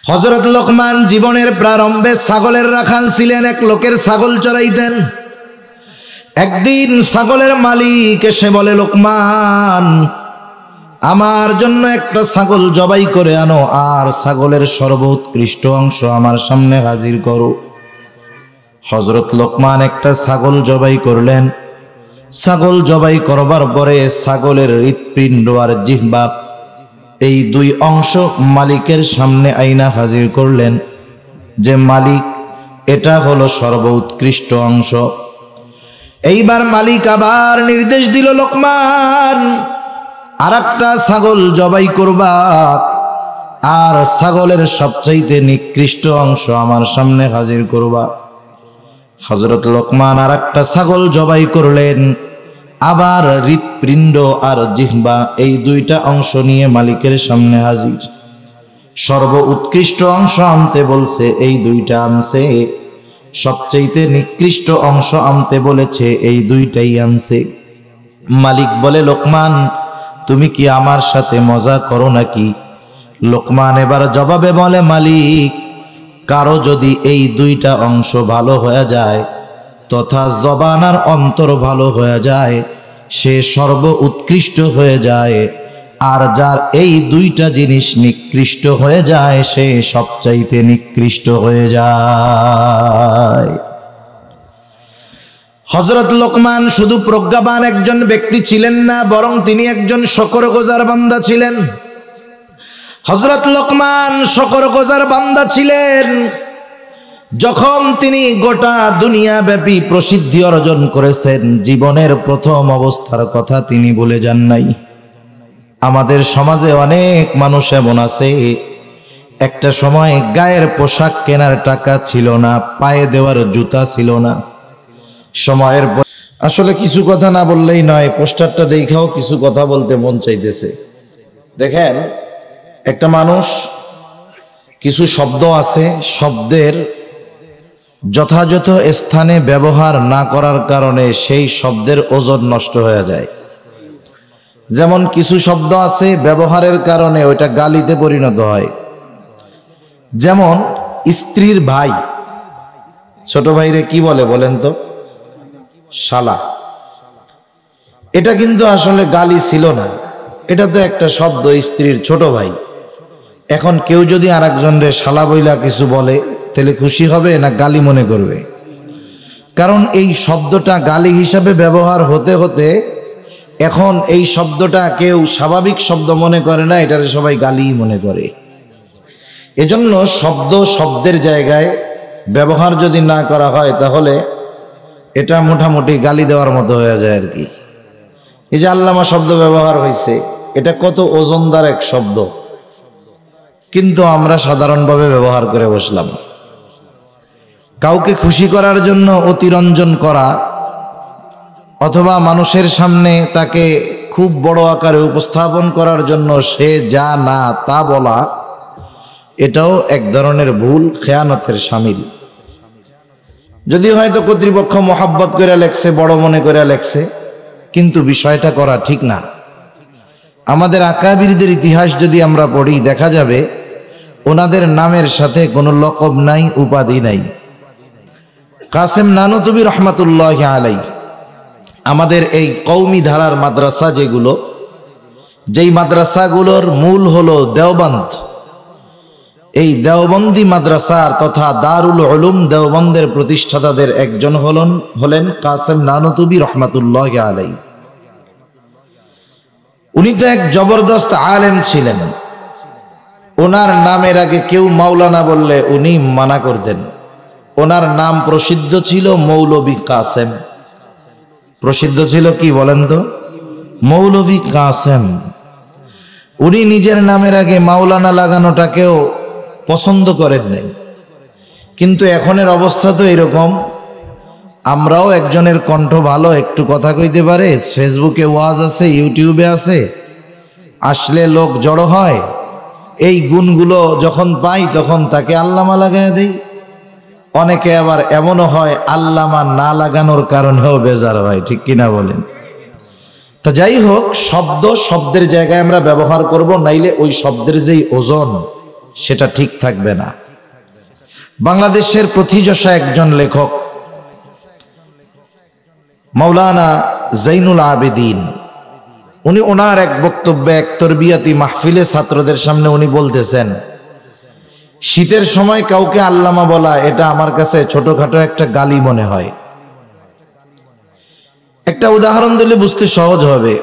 হযরত লোকমান জীবনের প্রারম্ভে ছাগলের রাখাল ছিলেন, এক লোকের ছাগল চড়াইতেন। একদিন ছাগলের মালিক এসে বলে, লোকমান, আমার জন্য একটা ছাগল জবাই করে আনো আর ছাগলের সর্বোৎকৃষ্ট অংশ আমার সামনে হাজির করো। হযরত লোকমান একটা ছাগল জবাই করলেন। ছাগল জবাই করবার পরে ছাগলের হৃৎপিণ্ড আর জিহ্বা এই দুই অংশ মালিকের সামনে আইনা হাজির করলেন যে মালিক, এটা হলো সর্বোৎকৃষ্ট অংশ। এইবার মালিক আবার নির্দেশ দিল, লোকমান, আরেকটা ছাগল জবাই করবা আর ছাগলের সবচাইতে নিকৃষ্ট অংশ আমার সামনে হাজির করবা। হযরত লোকমান আরেকটা ছাগল জবাই করলেন, আবার হৃৎপিণ্ড আর জিহ্বা এই দুইটা অংশ নিয়ে মালিকের সামনে হাজির। সর্বোৎকৃষ্ট অংশ আনতে বলছে, এই দুইটা আনছে। সবচাইতে নিকৃষ্ট অংশ আনতে বলেছে, এই দুইটাই আনছে। মালিক বলে, লোকমান, তুমি কি আমার সাথে মজা করো নাকি? লোকমান এবার জবাবে বলে, মালিক, কারো যদি এই দুইটা অংশ ভালো হয়ে যায় তথা জবান আর অন্তর ভালো হয়ে যায়, সে সর্বোৎকৃষ্ট হয়ে যায়, আর যার এই দুইটা জিনিস নিকৃষ্ট হয়ে যায় সে সবচাইতে নিকৃষ্ট হয়ে যায়। হযরত লোকমান শুধু প্রজ্ঞাবান একজন ব্যক্তি ছিলেন না, বরং তিনি একজন শকরগুজার বান্দা ছিলেন। হযরত লোকমান শকরগুজার বান্দা ছিলেন। যখন তিনি গোটা দুনিয়া ব্যাপী প্রসিদ্ধি অর্জন করেছেন, জীবনের প্রথম অবস্থার কথা তিনি ভুলে যান নাই। আমাদের সমাজে অনেক মানুষ এমন আছে, একটা সময় গায়ের পোশাক কেনার টাকা ছিল না, পায়ে দেওয়ার জুতা ছিল না। সময়ের আসলে কিছু কথা না বললেই নয়, পোস্টারটা দেখাও কিছু কথা বলতে মন চাইতেছে। দেখেন, একটা মানুষ, কিছু শব্দ আছে, শব্দের যথাযথ স্থানে ব্যবহার না করার কারণে সেই শব্দের ওজন নষ্ট হয়ে যায়। যেমন কিছু শব্দ আছে ব্যবহারের কারণে ওইটা গালিতে পরিণত হয়। যেমন স্ত্রীর ভাই, ছোট ভাইরে কি বলে বলেন তো? শালা। এটা কিন্তু আসলে গালি ছিল না, এটা তো একটা শব্দ, স্ত্রীর ছোট ভাই। এখন কেউ যদি আরেকজনরে শালা বইলা কিছু বলে, তাহলে খুশি হবে না গালি মনে করবে? কারণ এই শব্দটা গালি হিসাবে ব্যবহার হতে হতে এখন এই শব্দটা কেউ স্বাভাবিক শব্দ মনে করে না, এটারে সবাই গালি মনে করে। এজন্য শব্দ শব্দের জায়গায় ব্যবহার যদি না করা হয় তাহলে এটা মোটামুটি গালি দেওয়ার মতো হয়ে যায় আর কি। এই যে আল্লামা শব্দ ব্যবহার হয়েছে, এটা কত ওজনদার এক শব্দ, কিন্তু আমরা সাধারণভাবে ব্যবহার করে বসলাম। কাউকে খুশি করার জন্য অতিরঞ্জন করা অথবা মানুষের সামনে তাকে খুব বড় আকারে উপস্থাপন করার জন্য সে যা না তা বলা, এটাও এক ধরনের ভুল, খেয়ানতের শামিল। যদি হয়তো কর্তৃপক্ষ মোহাব্বত করে লেখছে, বড় মনে করে লেখছে, কিন্তু বিষয়টা করা ঠিক না। আমাদের আকাবিরদের ইতিহাস যদি আমরা পড়ি, দেখা যাবে ওনাদের নামের সাথে কোনো লকব নাই, উপাধি নাই। কাসেম নানুতুবি রহমাতুল্লাহ আলাই, আমাদের এই কওমি ধারার মাদ্রাসা যেগুলো, যেই মাদ্রাসাগুলোর মূল হলো দেওবন্দ, এই দেওবন্দি মাদ্রাসার তথা দারুল উলুম দেওবন্দের প্রতিষ্ঠাতাদের একজন হলেন কাসেম নানুতুবি রহমাতুল্লাহ আলাই। উনি তো এক জবরদস্ত আলেম ছিলেন। ওনার নামের আগে কেউ মাওলানা বললে উনি মানা করতেন। ওনার নাম প্রসিদ্ধ ছিল মৌলভী কাসেম। প্রসিদ্ধ ছিল কি বলেন তো? মৌলভী কাসেম। উনি নিজের নামের আগে মাওলানা লাগানোটাকেও পছন্দ করেন নাই। কিন্তু এখনের অবস্থা তো এরকম, আমরাও একজনের কণ্ঠ ভালো, একটু কথা কইতে পারে, ফেসবুকে ওয়াজ আছে, ইউটিউবে আছে, আসলে লোক জড়ো হয়, এই গুণগুলো যখন পাই তখন তাকে আল্লামা লাগাই দেই। অনেকে আবার এমনও হয় আল্লামা না লাগানোর কারণেও বেজার হয়, ঠিক কিনা বলেন? তা যাই হোক, শব্দ শব্দের জায়গায় আমরা ব্যবহার করব, নাইলে ওই শব্দের যেই ওজন সেটা ঠিক থাকবে না। বাংলাদেশের প্রথিযশা একজন লেখক মাওলানা জাইনুল আবেদিন, উনি ওনার এক বক্তব্যে এক তরবিয়াতি মাহফিলে ছাত্রদের সামনে উনি বলতেছেন, শীতের সময় কাউকে আল্লামা বলা এটা আমার কাছে ছোটখাটো একটা গালি মনে হয়। একটা উদাহরণ দিলে বুঝতে সহজ হবে।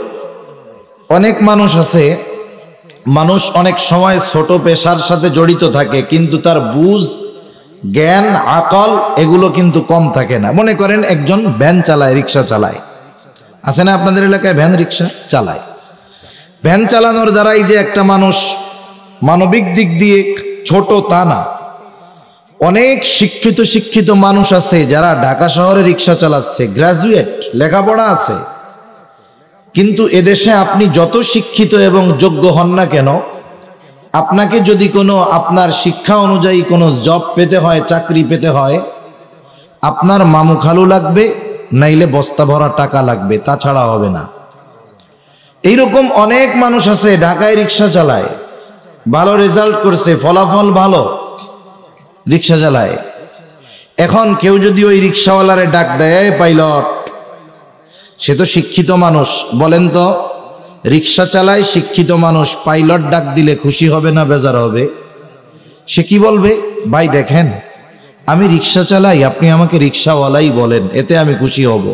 অনেক মানুষ আছে, মানুষ অনেক সময় ছোট পেশার সাথে জড়িত থাকে, কিন্তু তার বুঝ, জ্ঞান, আকল এগুলো কিন্তু কম থাকে না। মনে করেন একজন ভ্যান চালায়, রিক্সা চালায়, আছে না আপনাদের এলাকায় ভ্যান রিক্সা চালায়। ভ্যান চালানোর দ্বারাই যে একটা মানুষ মানবিক দিক দিয়ে ছোট তা না। অনেক শিক্ষিত মানুষ আছে যারা ঢাকা শহরে রিক্সা চালাচ্ছে, গ্রাজুয়েট, লেখাপড়া আছে, কিন্তু এদেশে আপনি যত শিক্ষিত এবং যোগ্য হন না কেন, আপনাকে যদি কোনো আপনার শিক্ষা অনুযায়ী কোনো জব পেতে হয়, চাকরি পেতে হয়, আপনার মামু খালু লাগবে, নাইলে বস্তা ভরা টাকা লাগবে, তাছাড়া হবে না। এইরকম অনেক মানুষ আছে ঢাকায় রিক্সা চালায়, ভালো রেজাল্ট করছে, ফলাফল ভালো, রিক্সা চালায়। এখন কেউ যদি ওই রিক্সাওয়ালারে ডাক দেয় পাইলট, সে তো শিক্ষিত মানুষ, বলেন তো রিক্সা চালায় শিক্ষিত মানুষ, পাইলট ডাক দিলে খুশি হবে না বেজার হবে? সে কি বলবে, ভাই দেখেন আমি রিক্সা চালাই, আপনি আমাকে রিক্সাওয়ালাই বলেন, এতে আমি খুশি হব,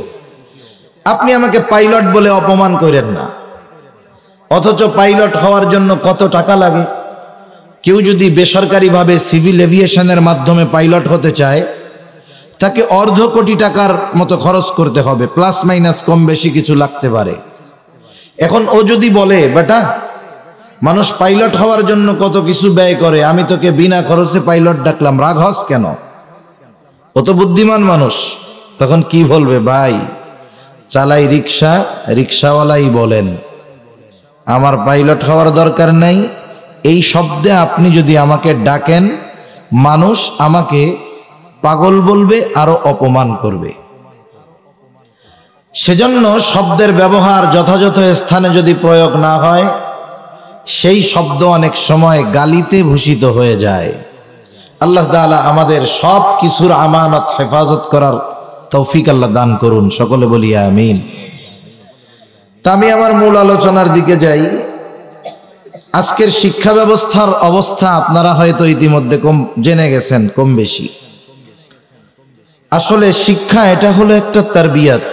আপনি আমাকে পাইলট বলে অপমান করেন না। অথচ পাইলট হওয়ার জন্য কত টাকা লাগে। কেউ যদি বেসরকারিভাবে সিভিল এভিয়েশনের মাধ্যমে পাইলট হতে চায়, তাকে অর্ধ কোটি টাকার মতো খরচ করতে হবে, প্লাস মাইনাস কম বেশি কিছু লাগতে পারে। এখন ও যদি বলে, বেটা মানুষ পাইলট হওয়ার জন্য কত কিছু ব্যয় করে, আমি তোকে বিনা খরচে পাইলট ডাকলাম, রাগ হস কেন? ও তো বুদ্ধিমান মানুষ। তখন কি বলবে, ভাই চালাই রিক্সা, রিক্সাওয়ালাই বলেন, আমার পাইলট হওয়ার দরকার নাই। এই শব্দে আপনি যদি আমাকে ডাকেন, মানুষ আমাকে পাগল বলবে, আরো অপমান করবে। সেজন্য শব্দের ব্যবহার যথাযথ স্থানে যদি প্রয়োগ না হয়, সেই শব্দ অনেক সময় গালিতে ভূষিত হয়ে যায়। আল্লাহ তাআলা আমাদের সব কিছুর আমানত হেফাজত করার তৌফিক আল্লাহ দান করুন, সকলে বলি আমিন। তা আমি আমার মূল আলোচনার দিকে যাই। আজকের শিক্ষা ব্যবস্থার অবস্থা আপনারা হয়তো ইতিমধ্যে জেনে গেছেন কম বেশি। আসলে শিক্ষা এটা হলো একটা তারবিয়াত।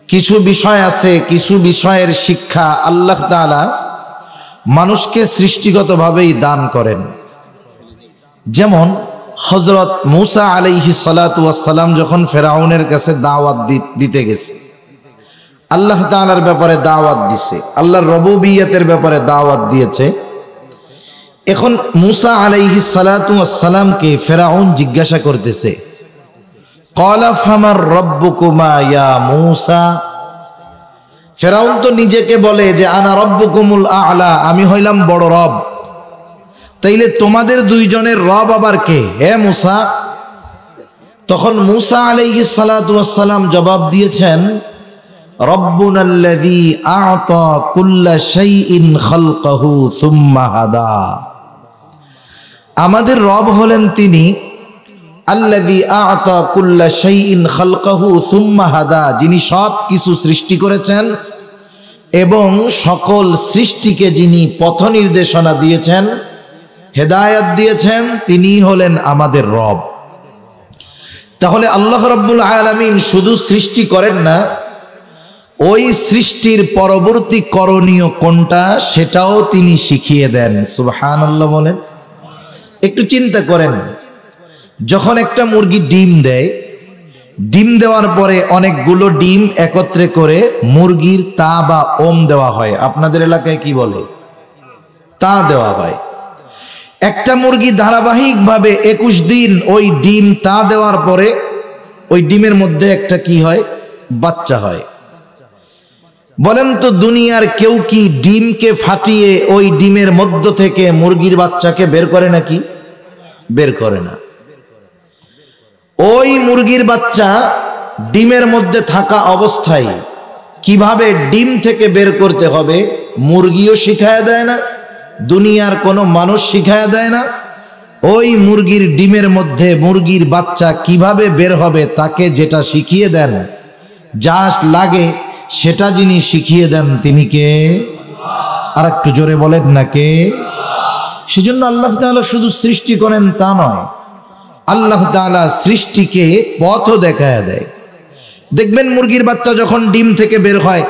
কিছু বিষয় আছে, কিছু বিষয়ের শিক্ষা আল্লাহ তাআলা মানুষকে সৃষ্টিগতভাবেই দান করেন। যেমন হযরত মূসা আলাইহিস সালাতু ওয়াস সালাম যখন ফেরাউনের কাছে দাওয়াত দিতে গেছে, আল্লাহ তাআলার ব্যাপারে দাওয়াত দিছে, আল্লাহর রুবুবিয়তের ব্যাপারে দাওয়াত দিয়েছে। এখন মূসা আলাইহিস সালাতু ওয়াস সালামকে ফেরাউন জিজ্ঞাসা করতেছে, ক্বালা ফামার রাব্বুকুমা ইয়া মূসা। ফেরাউন তো নিজেকে বলে যে আনা রাব্বুকুমুল আ'লা, আমি হইলাম বড় রব, তাইলে তোমাদের দুইজনের রব আবার কে হে মূসা? তখন মূসা আলাইহিস সালাতু ওয়াস সালাম জবাব দিয়েছেন, রব্বুনাল্লাযী আ'তা কুল্লা শাইইন খালকাহু সুম্মা হাদা। আমাদের রব হলেন তিনি আল্লাযী আ'তা কুল্লা শাইইন খালকাহু সুম্মা হাদা, যিনি সব কিছু সৃষ্টি করেছেন এবং সকল সৃষ্টিকে যিনি পথ নির্দেশনা দিয়েছেন, হেদায়েত দিয়েছেন, তিনি হলেন আমাদের রব। তাহলে আল্লাহ রাব্বুল আলামিন শুধু সৃষ্টি করেন না, ওই সৃষ্টির পরবর্তী করণীয় কোনটা সেটাও তিনি শিখিয়ে দেন। সুবহানাল্লাহ বলেন। একটু চিন্তা করেন, যখন একটা মুরগি ডিম দেয়, ডিম দেওয়ার পরে অনেকগুলো ডিম একত্রে করে মুরগির তা বা ওম দেওয়া হয়। আপনাদের এলাকায় কি বলে? তা দেওয়া হয়। একটা মুরগি ধারাবাহিকভাবে 21 দিন ওই ডিম তা দেওয়ার পরে ওই ডিমের মধ্যে একটা কি হয়? বাচ্চা হয়। বলেন তো দুনিয়ার কেউ কি ডিমকে ফাটিয়ে ওই ডিমের মধ্য থেকে মুরগির বাচ্চাকে বের করে নাকি? বের করে না। ওই মুরগির বাচ্চা ডিমের মধ্যে থাকা অবস্থায় কিভাবে ডিম থেকে বের করতে হবে মুরগিও শিখায় দেয় না, দুনিয়ার কোনো মানুষ শিখায়া দেয় না। ওই মুরগির ডিমের মধ্যে মুরগির বাচ্চা কিভাবে বের হবে তাকে যেটা শিখিয়ে দেন, যা লাগে সেটা যিনি শিখিয়ে দেন তিনি কে? আর একটু জোরে বলেন না কে? সেজন্য আল্লাহ তাআলা শুধু সৃষ্টি করেন তা নয়, আল্লাহ তাআলা সৃষ্টিকে পথও দেখায়া দেয়। দেখবেন মুরগির বাচ্চা যখন ডিম থেকে বের হয়,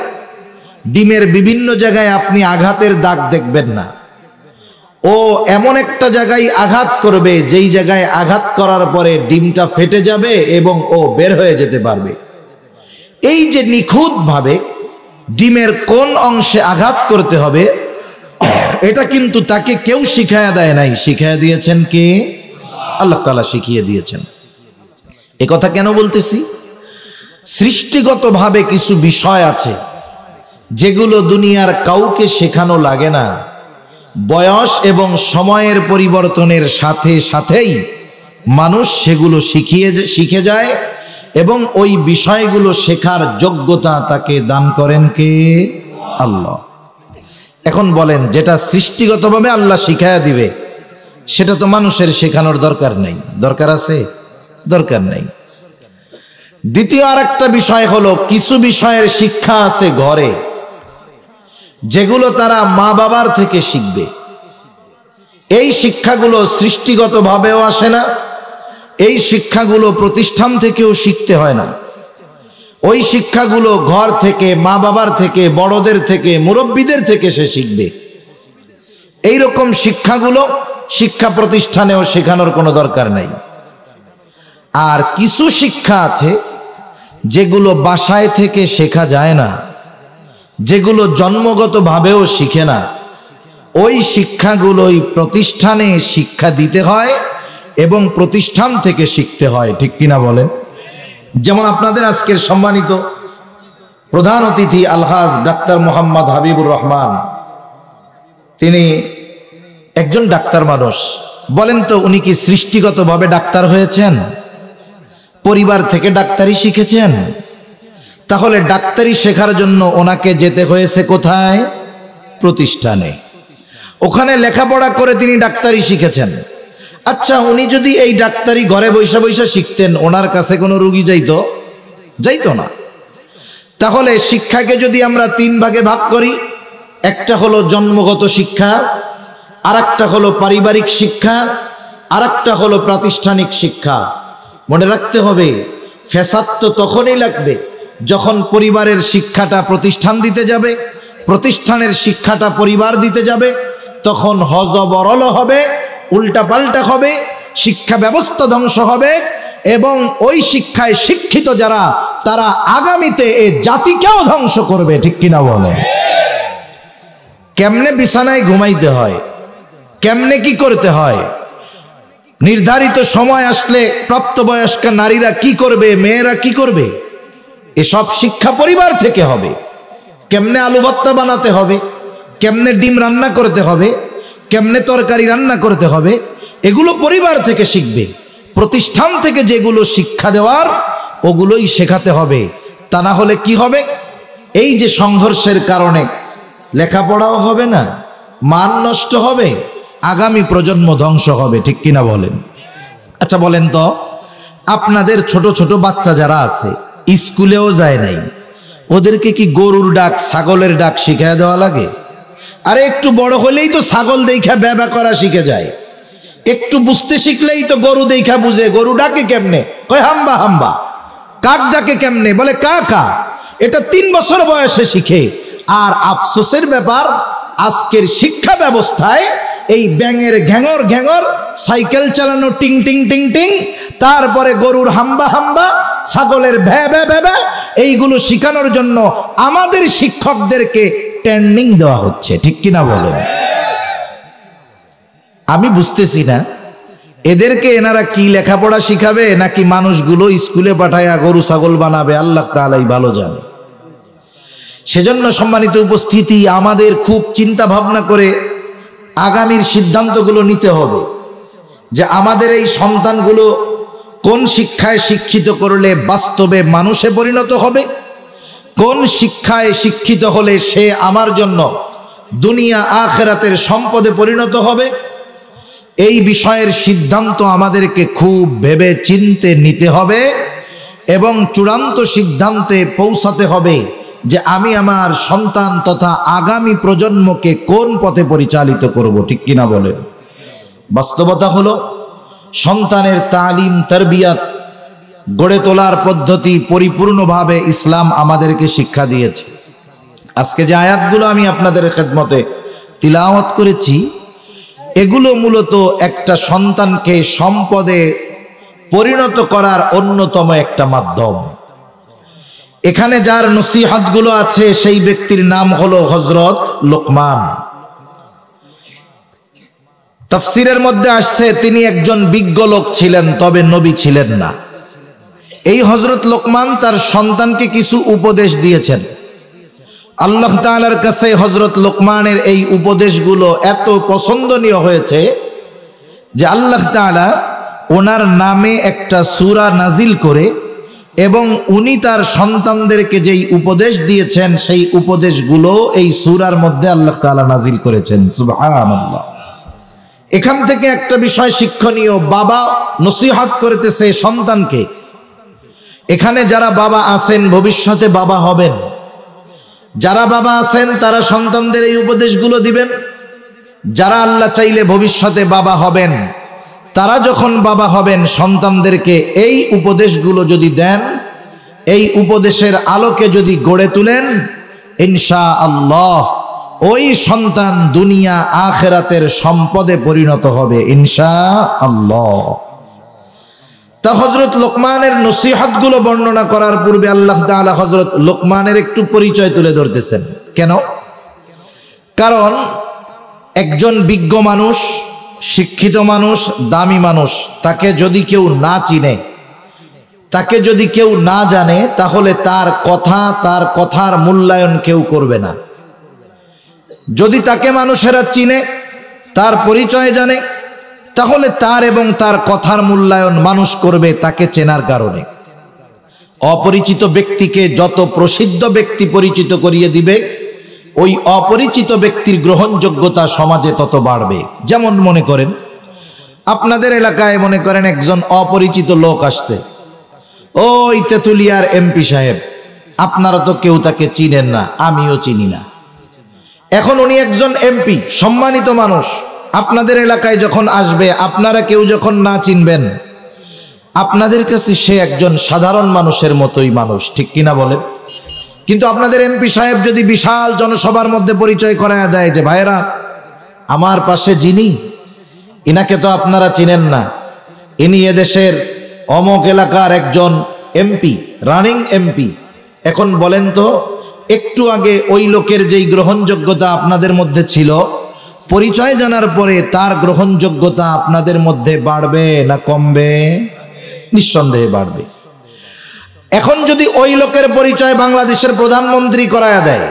ডিমের বিভিন্ন জায়গায় আপনি আঘাতের দাগ দেখবেন না। ও এমন একটা জায়গায় আঘাত করবে যেই জায়গায় আঘাত করার পরে ডিমটা ফেটে যাবে এবং ও বের হয়ে যেতে পারবে। এই যে নিখুঁতভাবে ডিমের কোন অংশে আঘাত করতে হবে, এটা কিন্তু তাকে কেউ শিখায়া দেয় নাই, শিখায়া দিয়েছেন কে? আল্লাহ তাআলা শিখিয়ে দিয়েছেন। এ কথা কেন বলতেছি? সৃষ্টিগতভাবে কিছু বিষয় আছে যেগুলো দুনিয়ার কাউকে শেখানো লাগে না। বয়স এবং সময়ের পরিবর্তনের সাথে সাথেই মানুষ সেগুলো শিখে যায় এবং ওই বিষয়গুলো শেখার যোগ্যতা তাকে দান করেন কে? আল্লাহ। এখন বলেন, যেটা সৃষ্টিগতভাবে আল্লাহ শিখায়া দিবে সেটা তো মানুষের শেখানোর দরকার নাই। দরকার আছে? দরকার নাই। দ্বিতীয় আর একটা বিষয় হলো, কিছু বিষয়ের শিক্ষা আছে ঘরে, যেগুলো তারা মা বাবার থেকে শিখবে। এই শিক্ষাগুলো সৃষ্টিগতভাবেও আসে না, এই শিক্ষাগুলো প্রতিষ্ঠান থেকেও শিখতে হয় না। ওই শিক্ষাগুলো ঘর থেকে, মা বাবার থেকে, বড়দের থেকে, মুরব্বীদের থেকে সে শিখবে। এই রকম শিক্ষাগুলো শিক্ষা প্রতিষ্ঠানেও শেখানোর কোনো দরকার নাই। আর কিছু শিক্ষা আছে যেগুলো বাসায় থেকে শেখা যায় না, যেগুলো জন্মগতভাবেও শিখে না। ওই শিক্ষাগুলোই প্রতিষ্ঠানে শিক্ষা দিতে হয় এবং প্রতিষ্ঠান থেকে শিখতে হয়, ঠিক কিনা বলেন? যেমন আপনাদের আজকের সম্মানিত প্রধান অতিথি আলহাজ ডাক্তার মোহাম্মদ হাবিবুর রহমান, তিনি একজন ডাক্তার মানুষ। বলেন তো, উনি কি সৃষ্টিগতভাবে ডাক্তার হয়েছেন? পরিবার থেকে ডাক্তারি শিখেছেন? তাহলে ডাক্তারি শেখার জন্য ওনাকে যেতে হয়েছে কোথায়? প্রতিষ্ঠানে। ওখানে লেখাপড়া করে তিনি ডাক্তারি শিখেছেন। আচ্ছা, উনি যদি এই ডাক্তারি ঘরে বৈশা বৈশা শিখতেন, ওনার কাছে কোনো রুগী যাইতো না। তাহলে শিক্ষাকে যদি আমরা তিন ভাগে ভাগ করি, একটা হলো জন্মগত শিক্ষা, আর একটা হলো পারিবারিক শিক্ষা, আর একটা হলো প্রাতিষ্ঠানিক শিক্ষা। মনে রাখতে হবে, ফ্যাসাদ তো তখনই লাগবে যখন পরিবারের শিক্ষাটা প্রতিষ্ঠান দিতে যাবে, প্রতিষ্ঠানের শিক্ষাটা পরিবার দিতে যাবে, তখন হযবরল হবে, উল্টাপাল্টা হবে, শিক্ষা ব্যবস্থা ধ্বংস হবে এবং ওই শিক্ষায় শিক্ষিত যারা, তারা আগামীতে এই জাতিকেও ধ্বংস করবে, ঠিক কিনা বলেন? কেমনে বিছানায় ঘুমাইতে হয়, কেমনে কি করতে হয়, নির্ধারিত সময় আসলে প্রাপ্তবয়স্ক নারীরা কি করবে, মেয়েরা কি করবে, এসব শিক্ষা পরিবার থেকে হবে। কেমনে আলু ভর্তা বানাতে হবে, কেমনে ডিম রান্না করতে হবে, কেমনে তরকারি রান্না করতে হবে, এগুলো পরিবার থেকে শিখবে। প্রতিষ্ঠান থেকে যেগুলো শিক্ষা দেওয়ার ওগুলোই শেখাতে হবে। তা না হলে কি হবে? এই যে সংঘর্ষের কারণে লেখাপড়াও হবে না, মান নষ্ট হবে, আগামী প্রজন্ম ধ্বংস হবে, ঠিক কিনা বলেন? আচ্ছা বলেন তো, আপনাদের ছোট ছোট বাচ্চা যারা আছে, স্কুলেও যায় নাই, ওদেরকে কি গরুর ডাক, ছাগলের ডাক শিখায় দেওয়া লাগে? আরে একটু বড় হলেই তো ছাগল দেখা ব্যবা করা শিখে যায়, একটু বুঝতে শিখলেই তো গরু দেখা বুঝে। গরু ডাকে কেমনে? কয় হাম্বা হাম্বা। কাক ডাকে কেমনে? বলে কা কা। এটা 3 বছর বয়সে শিখে। আর আফসোসের ব্যাপার, আজকের শিক্ষা ব্যবস্থায় এই ব্যাঙের ঘ্যাঙর ঘ্যাঙর, সাইকেল চালানো টিং টিং টিং টিং, তারপরে গরুর হাম্বা হাম্বা, ছাগলের ভ্যা ভ্যা ভ্যা ভ্যা, এইগুলো শিখানোর জন্য আমাদের শিক্ষকদেরকে ট্রেনিং দেওয়া হচ্ছে, ঠিক কিনা বলেন? আমি বুঝতেছি না এদেরকে এনারা কি লেখাপড়া শিখাবে, নাকি মানুষগুলো স্কুলে পাঠায়া গরু ছাগল বানাবে, আল্লাহ তাআলাই ভালো জানে। সেজন্য সম্মানিত উপস্থিতি, আমাদের খুব চিন্তা ভাবনা করে আগামীর সিদ্ধান্তগুলো নিতে হবে যে আমাদের এই সন্তানগুলো কোন শিক্ষায় শিক্ষিত করলে বাস্তবে মানুষে পরিণত হবে, কোন শিক্ষায় শিক্ষিত হলে সে আমার জন্য দুনিয়া আখিরাতের সম্পদে পরিণত হবে, এই বিষয়ের সিদ্ধান্ত আমাদেরকে খুব ভেবে চিন্তে নিতে হবে এবং চূড়ান্ত সিদ্ধান্তে পৌঁছাতে হবে যে আমি আমার সন্তান তথা আগামী প্রজন্মকে কোন পথে পরিচালিত করব। ঠিক কিনা বলেন? বাস্তবতা হলো সন্তানের তালিম তারবিয়াত গড়ে তোলার পদ্ধতি পরিপূর্ণভাবে ইসলাম আমাদেরকে শিক্ষা দিয়েছে। আজকে যে আয়াতগুলো আমি আপনাদের খেদমতে তিলাওয়াত করেছি, এগুলো মূলত একটা সন্তানকে সম্পদে পরিণত করার অন্যতম একটা মাধ্যম। এখানে যার নসিহতগুলো আছে সেই ব্যক্তির নাম হলো হযরত লোকমান। তাফসীরের মধ্যে আসছে তিনি একজন বিজ্ঞ লোক ছিলেন, তবে নবী ছিলেন না। এই হযরত লোকমান তার সন্তানকে কিছু উপদেশ দিয়েছেন। আল্লাহ তাআলার কাছে হযরত লোকমানের এই উপদেশগুলো এত পছন্দনীয় হয়েছে যে আল্লাহ তাআলা ওনার নামে একটা সূরা নাজিল করে এবং উনি তার সন্তানদেরকে যেই উপদেশ দিয়েছেন সেই উপদেশগুলো এই সূরার মধ্যে আল্লাহ তাআলা নাজিল করেছেন। সুবহানাল্লাহ। এখান থেকে একটা বিষয় শিক্ষণীয়, বাবা নসিহত করতেছে সন্তানকে। এখানে যারা বাবা আছেন, ভবিষ্যতে বাবা হবেন, যারা বাবা আছেন তারা সন্তানদের এই উপদেশগুলো দিবেন। যারা আল্লাহ চাইলে ভবিষ্যতে বাবা হবেন, তারা যখন বাবা হবেন সন্তানদেরকে এই উপদেশগুলো যদি দেন, এই উপদেশের আলোকে যদি গড়ে তুলেন, ইনশাআল্লাহ ওই সন্তান দুনিয়া আখিরাতের সম্পদে পরিণত হবে ইনশাআল্লাহ। তা হযরত লোকমানের নসিহতগুলো বর্ণনা করার পূর্বে আল্লাহ তাআলা হযরত লোকমানের একটু পরিচয় তুলে ধরতেছেন। কেন? কারণ একজন বিজ্ঞ মানুষ, শিক্ষিত মানুষ, দামি মানুষ, তাকে যদি কেউ না চিনে, তাকে যদি কেউ না জানে, তাহলে তার কথার মূল্যায়ন কেউ করবে না। যদি তাকে মানুষেরা চিনে, তার পরিচয় জানে, তাহলে তার এবং তার কথার মূল্যায়ন মানুষ করবে তাকে চেনার কারণে। অপরিচিত ব্যক্তিকে যত প্রসিদ্ধ ব্যক্তি পরিচিত করিয়ে দিবে, ওই অপরিচিত ব্যক্তির গ্রহণযোগ্যতা সমাজে তত বাড়বে। যেমন মনে করেন আপনাদের এলাকায় মনে করেন একজন অপরিচিত লোক আসছে, ওই তেতুলিয়ার এমপি সাহেব, আপনারা তো কেউ তাকে চিনেন না, আমিও চিনি না। এখন উনি একজন এমপি, সম্মানিত মানুষ, আপনাদের এলাকায় যখন আসবে, আপনারা কেউ যখন না চিনবেন, আপনাদের কাছে সে একজন সাধারণ মানুষের মতোই মানুষ। ঠিক কিনা বলেন? কিন্তু আপনাদের এমপি সাহেব যদি বিশাল জনসভার মধ্যে পরিচয় করায় দেয় যে ভাইরা, আমার পাশে যিনি, ইনাকে তো আপনারা চিনেন না, ইনি এদেশের অমুক এলাকার একজন এমপি, রানিং এমপি। এখন বলেন তো, একটু আগে ওই লোকের যেই গ্রহণযোগ্যতা আপনাদের মধ্যে ছিল, পরিচয় জানার পরে তার গ্রহণযোগ্যতা আপনাদের মধ্যে বাড়বে না কমবে? নিঃসন্দেহে বাড়বে। এখন যদি ওই লোকের পরিচয় বাংলাদেশের প্রধানমন্ত্রী করায়া দেয়,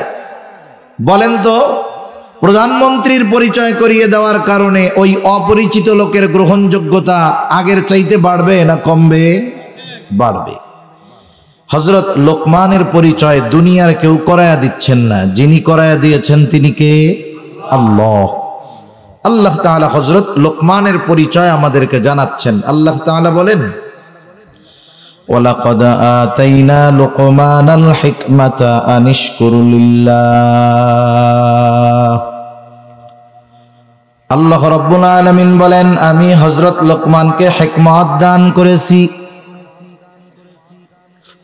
বলেন তো প্রধানমন্ত্রীর পরিচয় করিয়ে দেওয়ার কারণে ওই অপরিচিত লোকের গ্রহণযোগ্যতা আগের চাইতে বাড়বে না কমবে? বাড়বে। হযরত লোকমানের পরিচয় দুনিয়ার কেউ করায়া দিচ্ছেন না, যিনি করায়া দিয়েছেন তিনি কে? আল্লাহ। আল্লাহ তাআলা হযরত লোকমানের পরিচয় আমাদেরকে জানাচ্ছেন। আল্লাহ তাআলা বলেন, ওয়ালাকাদ আতাইনা লুকমানাল হিকমাতা আনিশকুর লিল্লাহ। আল্লাহ রাব্বুল আলামিন বলেন, আমি হযরত লোকমানকে হিকমত দান করেছি।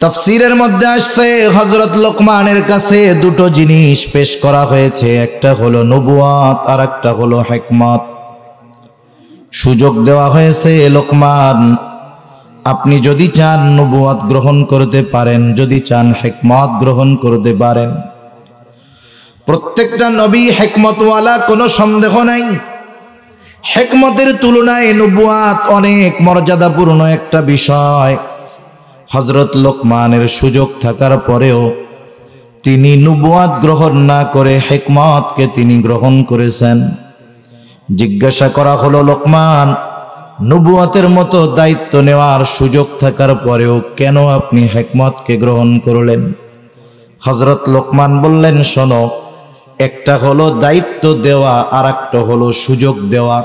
তাফসীরের মধ্যে আসছে হযরত লোকমানের কাছে দুটো জিনিস পেশ করা হয়েছে, একটা হলো নবুয়ত আর একটা হলো হিকমত। সুযোগ দেওয়া হয়েছে, লোকমান আপনি যদি চান নবুয়ত গ্রহণ করতে পারেন, যদি চান হিকমত গ্রহণ করতে পারেন। প্রত্যেকটা নবী হিকমতওয়ালা, কোনো সন্দেহ নাই। হিকমতের তুলনায় নবুয়ত অনেক মর্যাদাপূর্ণ একটা বিষয়। হযরত লোকমানের সুযোগ থাকার পরেও তিনি নবুয়ত গ্রহণ না করে হিকমতকে তিনি গ্রহণ করেছেন। জিজ্ঞাসা করা হলো, লোকমান, নবুয়তের মতো দায়িত্ব নেওয়ার সুযোগ থাকার পরেও কেন আপনি হিকমতকে গ্রহণ করলেন? হযরত লোকমান বললেন, শোনো, একটা হলো দায়িত্ব দেওয়া, আর একটা হলো সুযোগ দেওয়া।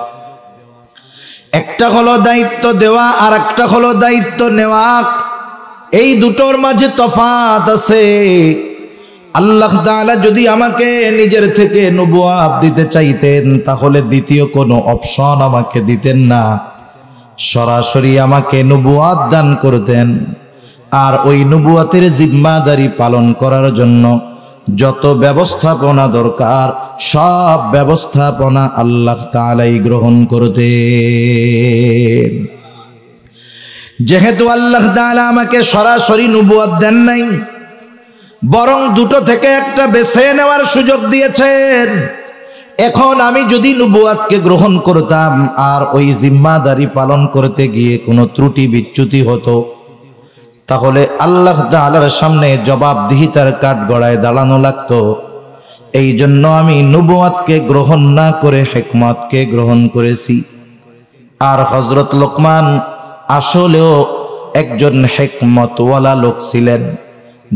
একটা হলো দায়িত্ব দেওয়া, আর একটা হলো দায়িত্ব নেওয়া। এই দুটোর মাঝে তফাৎ আছে। আল্লাহ তাআলা যদি আমাকে নিজের থেকে নবুয়াত দিতে চাইতেন, তাহলে দ্বিতীয় কোনো অপশন আমাকে দিতেন না, সরাসরি আমাকে নবুয়াত দান করতেন। আর ওই নবুয়াতের জিম্মাদারি পালন করার জন্য যত ব্যবস্থাপনা দরকার, সব ব্যবস্থাপনা আল্লাহ তাআলাই গ্রহণ করতেন। যেহেতু আল্লাহ তাআলা আমাকে সরাসরি নবুয়াত দেন নাই, বরং দুটো থেকে একটা বেছে নেওয়ার সুযোগ দিয়েছেন। এখন আমি যদি নবুয়াতকে গ্রহণ করতাম, আর ওই জিম্মাদারি পালন করতে গিয়ে কোনো ত্রুটি বিচ্যুতি হতো, তাহলে আল্লাহ তাআলার সামনে জবাবদিহিতার কাঠগড়ায় দাঁড়ানো লাগতো। এই জন্য আমি নবুয়াতকে গ্রহণ না করে হিকমতকে গ্রহণ করেছি। আর হযরত লোকমান আসলেও একজন হিকমতওয়ালা লোক ছিলেন,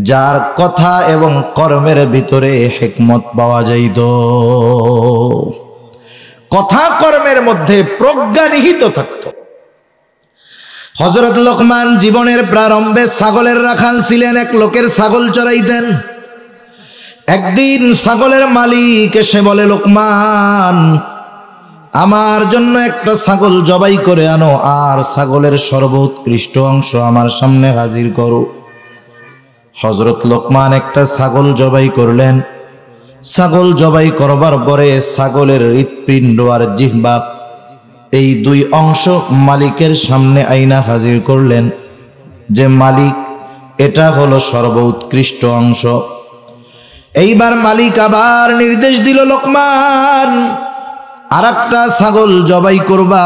যার কথা এবং কর্মের ভিতরে হিকমত পাওয়া যাইত। কথা কর্মের মধ্যে প্রজ্ঞা নিহিত থাকত। হযরত লোকমান জীবনের প্রারম্ভে ছাগলের রাখাল ছিলেন, এক লোকের ছাগল চড়াইতেন। একদিন ছাগলের মালিক এসে বলে, লোকমান, আমার জন্য একটা ছাগল জবাই করে আনো, আর ছাগলের সর্বোৎকৃষ্ট অংশ আমার সামনে হাজির করো। হযরত লোকমান একটা ছাগল জবাই করলেন। ছাগল জবাই করবার পরে ছাগলের হৃৎপিণ্ড আর জিহ্বা, এই দুই অংশ মালিকের সামনে আইনা হাজির করলেন, যে মালিক, এটা হলো সর্বোৎকৃষ্ট অংশ। এইবার মালিক আবার নির্দেশ দিল, লোকমান, আর একটা ছাগল জবাই করবা,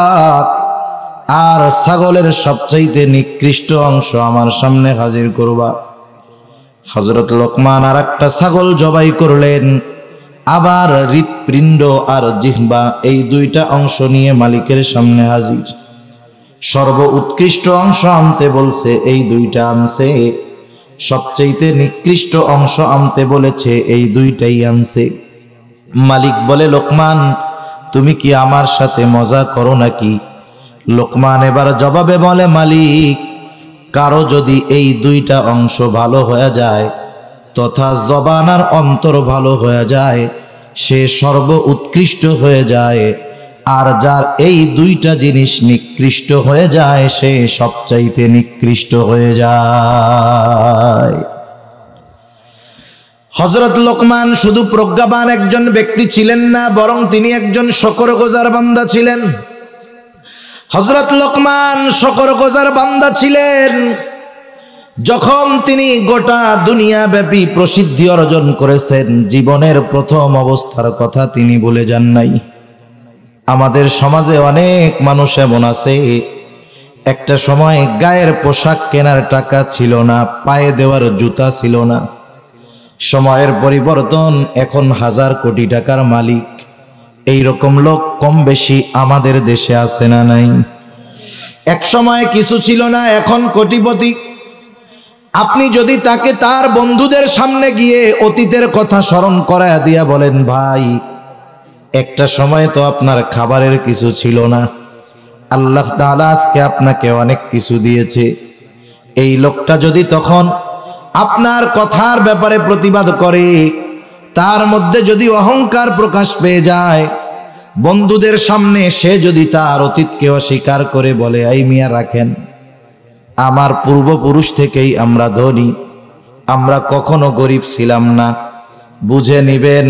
আর ছাগলের সবচাইতে নিকৃষ্ট অংশ আমার সামনে হাজির করবা। হযরত লোকমান আর একটা ছাগল জবাই করলেন, আবার হৃৎপিণ্ড আর জিহ্বা, এই দুইটা অংশ নিয়ে মালিকের সামনে হাজির। সর্ব উৎকৃষ্ট অংশ আনতে বলছে, এই দুইটা আনছে। সবচাইতে নিকৃষ্ট অংশ আনতে বলেছে, এই দুইটাই আনছে। মালিক বলে, লোকমান, তুমি কি আমার সাথে মজা করো নাকি? লোকমান এবার জবাবে বলে, মালিক, কারো যদি এই দুইটা অংশ ভালো হয়ে যায়, তথা জবান আর অন্তর ভালো হয়ে যায়, সে সর্ব উৎকৃষ্ট হয়ে যায়। আর যার এই দুইটা জিনিস নিকৃষ্ট হয়ে যায়, সে সবচাইতে নিকৃষ্ট হয়ে যায়। হযরত লোকমান শুধু প্রজ্ঞাবান একজন ব্যক্তি ছিলেন না, বরং তিনি একজন শকরগুজার বান্দা ছিলেন। হযরত লোকমান শকরগুজার বান্দা ছিলেন। যখন তিনি গোটা দুনিয়া ব্যাপী প্রসিদ্ধি অর্জন করেছেন, জীবনের প্রথম অবস্থার কথা তিনি ভুলে যান নাই। আমাদের সমাজে অনেক মানুষ এমন আছে, একটা সময় গায়ের পোশাক কেনার টাকা ছিল না, পায়ে দেওয়ার জুতা ছিল না। সময়ের পরিবর্তন, এখন হাজার কোটি টাকার মালিক। এই রকম লোক কম বেশি আমাদের দেশে আছে না নাই? এক সময় কিছু ছিল না, এখন কোটিপতি। আপনি যদি তাকে তার বন্ধুদের সামনে গিয়ে অতীতের কথা স্মরণ করায় দিয়া বলেন, ভাই, একটা সময় তো আপনার খাবারের কিছু ছিল না, আল্লাহ তাআলা আজকে আপনাকে অনেক কিছু দিয়েছে, এই লোকটা যদি তখন আপনার কথার ব্যাপারে প্রতিবাদ করে, তার মধ্যে যদি অহংকার প্রকাশ পেয়ে যায়, বন্ধুদের সামনে সে যদি তার অতীতকে অস্বীকার করে বলে, এই মিয়া রাখেন, আমার পূর্বপুরুষ থেকেই আমরা ধনী, আমরা কখনো গরিব ছিলাম না, বুঝে নিবেন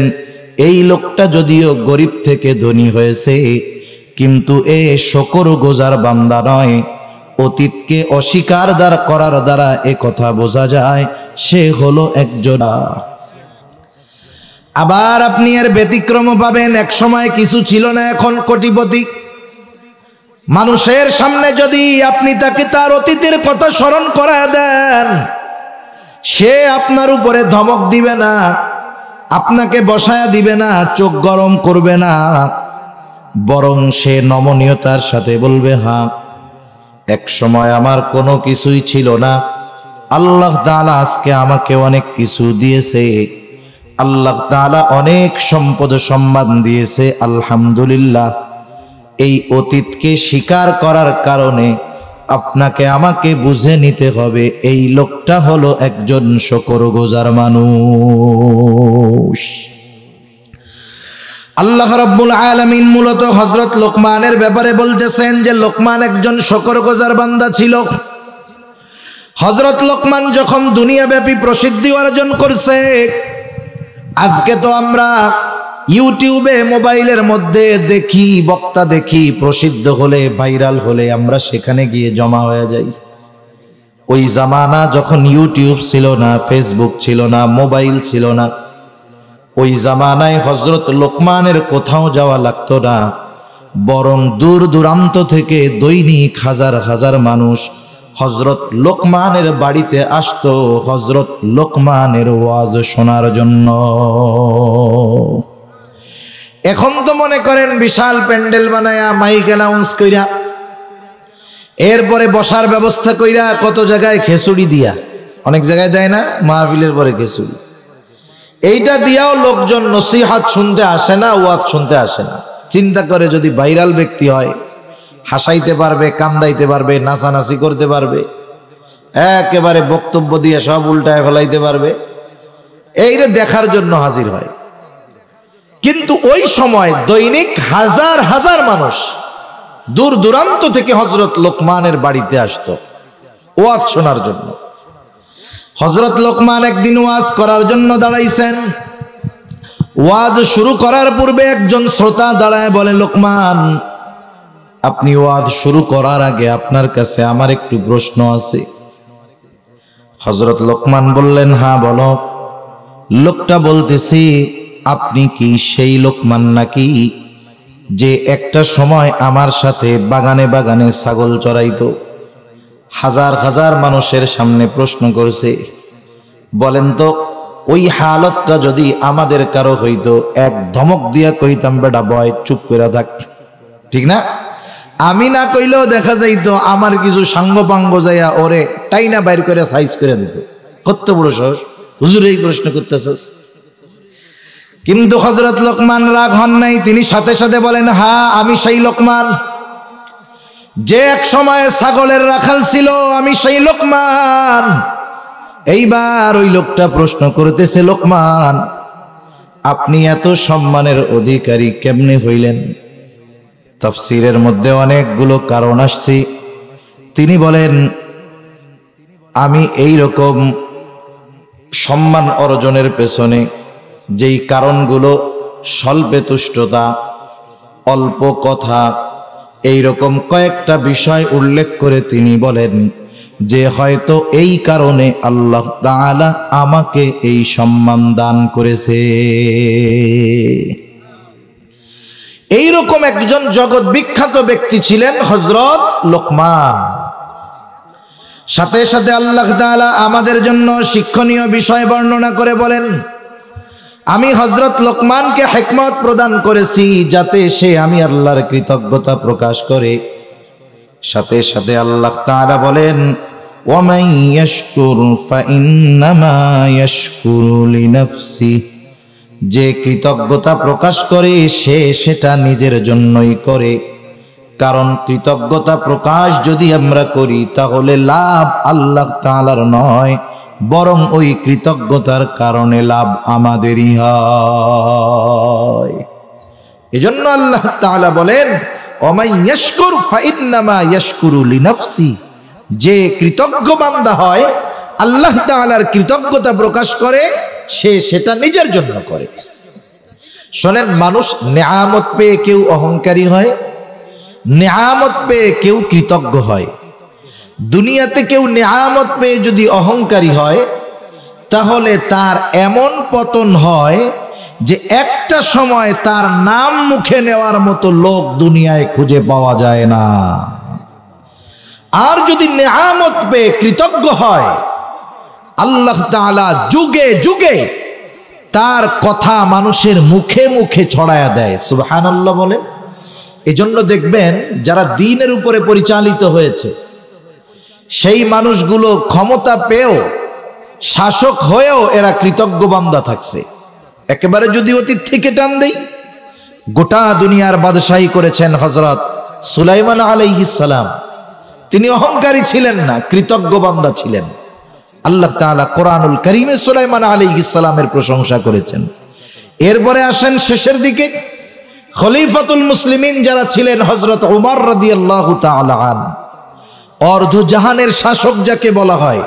এই লোকটা যদিও গরিব থেকে ধনী হয়েছে, কিন্তু এ শকরগুজার বান্দা নয়। অতীতকে অস্বীকার করার দ্বারা এ কথা বোঝা যায় সে হলো একজন। আবার আপনি এর ব্যতিক্রম পাবেন, এক সময় কিছু ছিল না, এখন কোটিপতি। মানুষের সামনে যদি আপনি তাকে তার অতীতের কথা স্মরণ করায় দেন, সে আপনার উপরে ধমক দিবে না, আপনাকে বসায়া দিবে না, চোখ গরম করবে না, বরং সে নমনীয়তার সাথে বলবে, হ্যাঁ, এক সময় আমার কোনো কিছুই ছিল না, আল্লাহ তাআলা আজকে আমাকে অনেক কিছু দিয়েছে, আল্লাহ তাআলা অনেক সম্পদ সম্মান দিয়েছে, আলহামদুলিল্লাহ। এই অতীতকে স্বীকার করার কারণে আপনাকে আমাকে বুঝে নিতে হবে এই লোকটা হলো একজন শুকরগুজার মানুষ। আল্লাহ রাব্বুল আলামিন মূলত হযরত লোকমানের ব্যাপারে বলতেছেন যে লোকমান একজন শুকরগুজার বান্দা ছিল। হযরত লোকমান যখন দুনিয়াব্যাপী প্রসিদ্ধি অর্জন করছে, আজকে তো আমরা ইউটিউবে মোবাইলের মধ্যে দেখি, বক্তা দেখি, প্রসিদ্ধ হলে ভাইরাল হলে আমরা সেখানে গিয়ে জমা হয়ে যাই। ওই জামানা যখন ইউটিউব ছিল না, ফেসবুক ছিল না, মোবাইল ছিল না, ওই জামানায় হযরত লোকমানের কোথাও যাওয়া লাগতো না, বরং দূর দূরান্ত থেকে দৈনিক হাজার হাজার মানুষ হযরত লোকমানের বাড়িতে আসতো হযরত লোকমানের ওয়াজ শোনার জন্য। এখন তো মনে করেন বিশাল প্যান্ডেল বানায়া, মাইক অ্যানাউন্স কইরা, এরপরে বসার ব্যবস্থা কইরা, কত জায়গায় খেচুড়ি দিয়া, অনেক জায়গায় দেয় না মাহফিলের পরে খেচুড়ি, এইটা দিয়াও লোকজন নসিহত শুনতে আসে না, ওয়াজ শুনতে আসে না। চিন্তা করে যদি ভাইরাল ব্যক্তি হয়, হাসাইতে পারবে, কান্দাইতে পারবে, নাচানাচি করতে পারবে, একেবারে বক্তব্য দিয়ে সব উল্টায় ফেলাইতে পারবে, এইটা দেখার জন্য হাজির হয়। কিন্তু ওই সময় দৈনিক হাজার হাজার মানুষ দূর দূরান্ত থেকে হযরত লোকমানের বাড়িতে আসতো ওয়াজ শোনার জন্য। হযরত লোকমান একদিন ওয়াজ করার জন্য দাঁড়াইছেন। ওয়াজ শুরু করার পূর্বে একজন শ্রোতা দাঁড়ায় বলে, লোকমান, আপনি ওয়াজ শুরু করার আগে আপনার কাছে আমার একটু প্রশ্ন আছে। হযরত লোকমান বললেন, হ্যাঁ বলো। লোকটা বলতেছি, আপনি কি সেই লোকমান নাকি যে একটা সময় আমার সাথে বাগানে বাগানে ছাগল চড়াইতো? হাজার হাজার মানুষের সামনে প্রশ্ন করছে, বলেন তো ওই হালতটা যদি আমাদের কারো হইতো, এক ধমক দিয়া কইতাম, বেটা বয়, চুপ করে থাক, ঠিক না? আমি না কইলেও দেখা যাইতো আমার কিছু সাঙ্গ পাঙ্গ যাইয়া ওরে টাইনা বাইর করে সাইজ করে দিত। কত বড় সাহস, হুজুর এই প্রশ্ন করতেছস? কিন্তু হযরত লোকমান রাগ হন নাই, তিনি সাথে সাথে বলেন, হ্যাঁ আমি সেই লোকমান যে এক সময় ছাগলের রাখাল ছিল, আমি সেই লোকমান। এইবার ওই লোকটা প্রশ্ন করতেছে, লোকমান, আপনি এত সম্মানের অধিকারী কেমনে হইলেন? তাফসীরের মধ্যে অনেকগুলো কারণ আসছে। তিনি বলেন, আমি এই রকম সম্মান অর্জনের পেছনে যেই কারণগুলো, স্বল্পে তুষ্টতা, অল্প কথা, এই রকম কয়েকটা বিষয় উল্লেখ করে তিনি বলেন যে হয়তো এই কারণে আল্লাহ তাআলা আমাকে এই সম্মান দান করেছে। এইরকম একজন জগৎ বিখ্যাত ব্যক্তি ছিলেন হযরত লোকমান। সাথে সাথে আল্লাহ তাআলা আমাদের জন্য শিক্ষণীয় বিষয় বর্ণনা করে বলেন, আমি হযরত লোকমানকে হিকমত প্রদান করেছি যাতে সে আমি আল্লাহর কৃতজ্ঞতা প্রকাশ করে। সাথে সাথে আল্লাহ তাআলা বলেন, ওয়ামান ইয়াশকুর ফাইন্নামা ইয়াশকুরু লিনাফসি, যে কৃতজ্ঞতা প্রকাশ করে সে সেটা নিজের জন্যই করে। কারণ কৃতজ্ঞতা প্রকাশ যদি আমরা করি তাহলে লাভ আল্লাহ তাআলার নয়, বরং ওই কৃতজ্ঞতার কারণে লাভ আমাদেরই হয়। এজন্য আল্লাহ তাআলা বলেন, ওমান ইয়াশকুর ফাইন্নামা ইয়াশকুরু লিনাফসি, যে কৃতজ্ঞ বান্দা হয়, আল্লাহ তাআলার কৃতজ্ঞতা প্রকাশ করে, সে সেটা নিজের জন্য করে। শোনেন, মানুষ নেয়ামত পেয়ে কেউ অহংকারী হয়, নেয়ামত পেয়ে কেউ কৃতজ্ঞ হয়। দুনিয়াতে কেউ নেয়ামত পেয়ে যদি অহংকারী হয়, তাহলে তার এমন পতন হয় যে একটা সময় তার নাম মুখে নেওয়ার মতো লোক দুনিয়ায় খুঁজে পাওয়া যায় না। আর যদি নেয়ামত পেয়ে কৃতজ্ঞ হয়, আল্লাহ তাআলা যুগে যুগে তার কথা মানুষের মুখে মুখে ছড়ায়া দেয়। সুবহানাল্লাহ বলেন। এজন্য দেখবেন যারা দ্বীনের উপরে পরিচালিত হয়েছে, সেই মানুষগুলো ক্ষমতা পেয়েও, শাসক হয়েও এরা কৃতজ্ঞ বান্দা থাকছে। একেবারে যদি অতীত থেকে টান দেই, গোটা দুনিয়ার বাদশাহী করেছেন হযরত সুলাইমান আলাইহিস সালাম। তিনি অহংকারী ছিলেন না, কৃতজ্ঞ বান্দা ছিলেন। আল্লাহ তাআলা কোরআনুল কারীমে সুলাইমান আলাইহিস সালামের প্রশংসা করেছেন। এরপরে আসেন শেষের দিকে, খলিফাতুল মুসলিমিন যারা ছিলেন হযরত ওমর রাদিয়াল্লাহু তাআলা আনহু, অর্ধ জাহানের শাসক যাকে বলা হয়,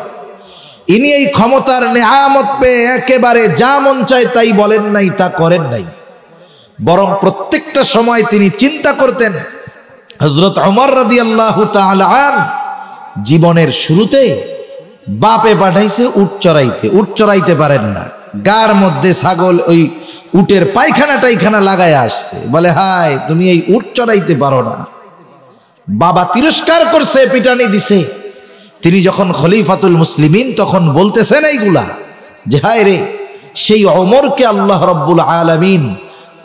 ইনি এই ক্ষমতার নেয়ামত পেয়ে একেবারে যা মন চায় তাই বলেন নাই, তা করেন নাই, বরং প্রত্যেকটা সময় তিনি চিন্তা করতেন। হযরত ওমর রাদিয়াল্লাহু তাআলা আনহু জীবনের শুরুতে বাপে পাঠাইছে উট চড়াইতে, উট চড়াইতে পারেন না, গার মধ্যে ছাগল ওই উটের পায়খানা টাইখানা লাগায় আসছে, বলে হায় তুমি এই উট চড়াইতে পারো না। বাবা তিরস্কার করছে, পিটানি দিছে। তিনি যখন খলিফাতুল মুসলিমিন তখন বলতেছেন এইগুলা, যে হায় রে, সেই ওমরকে আল্লাহ রাব্বুল আলামিন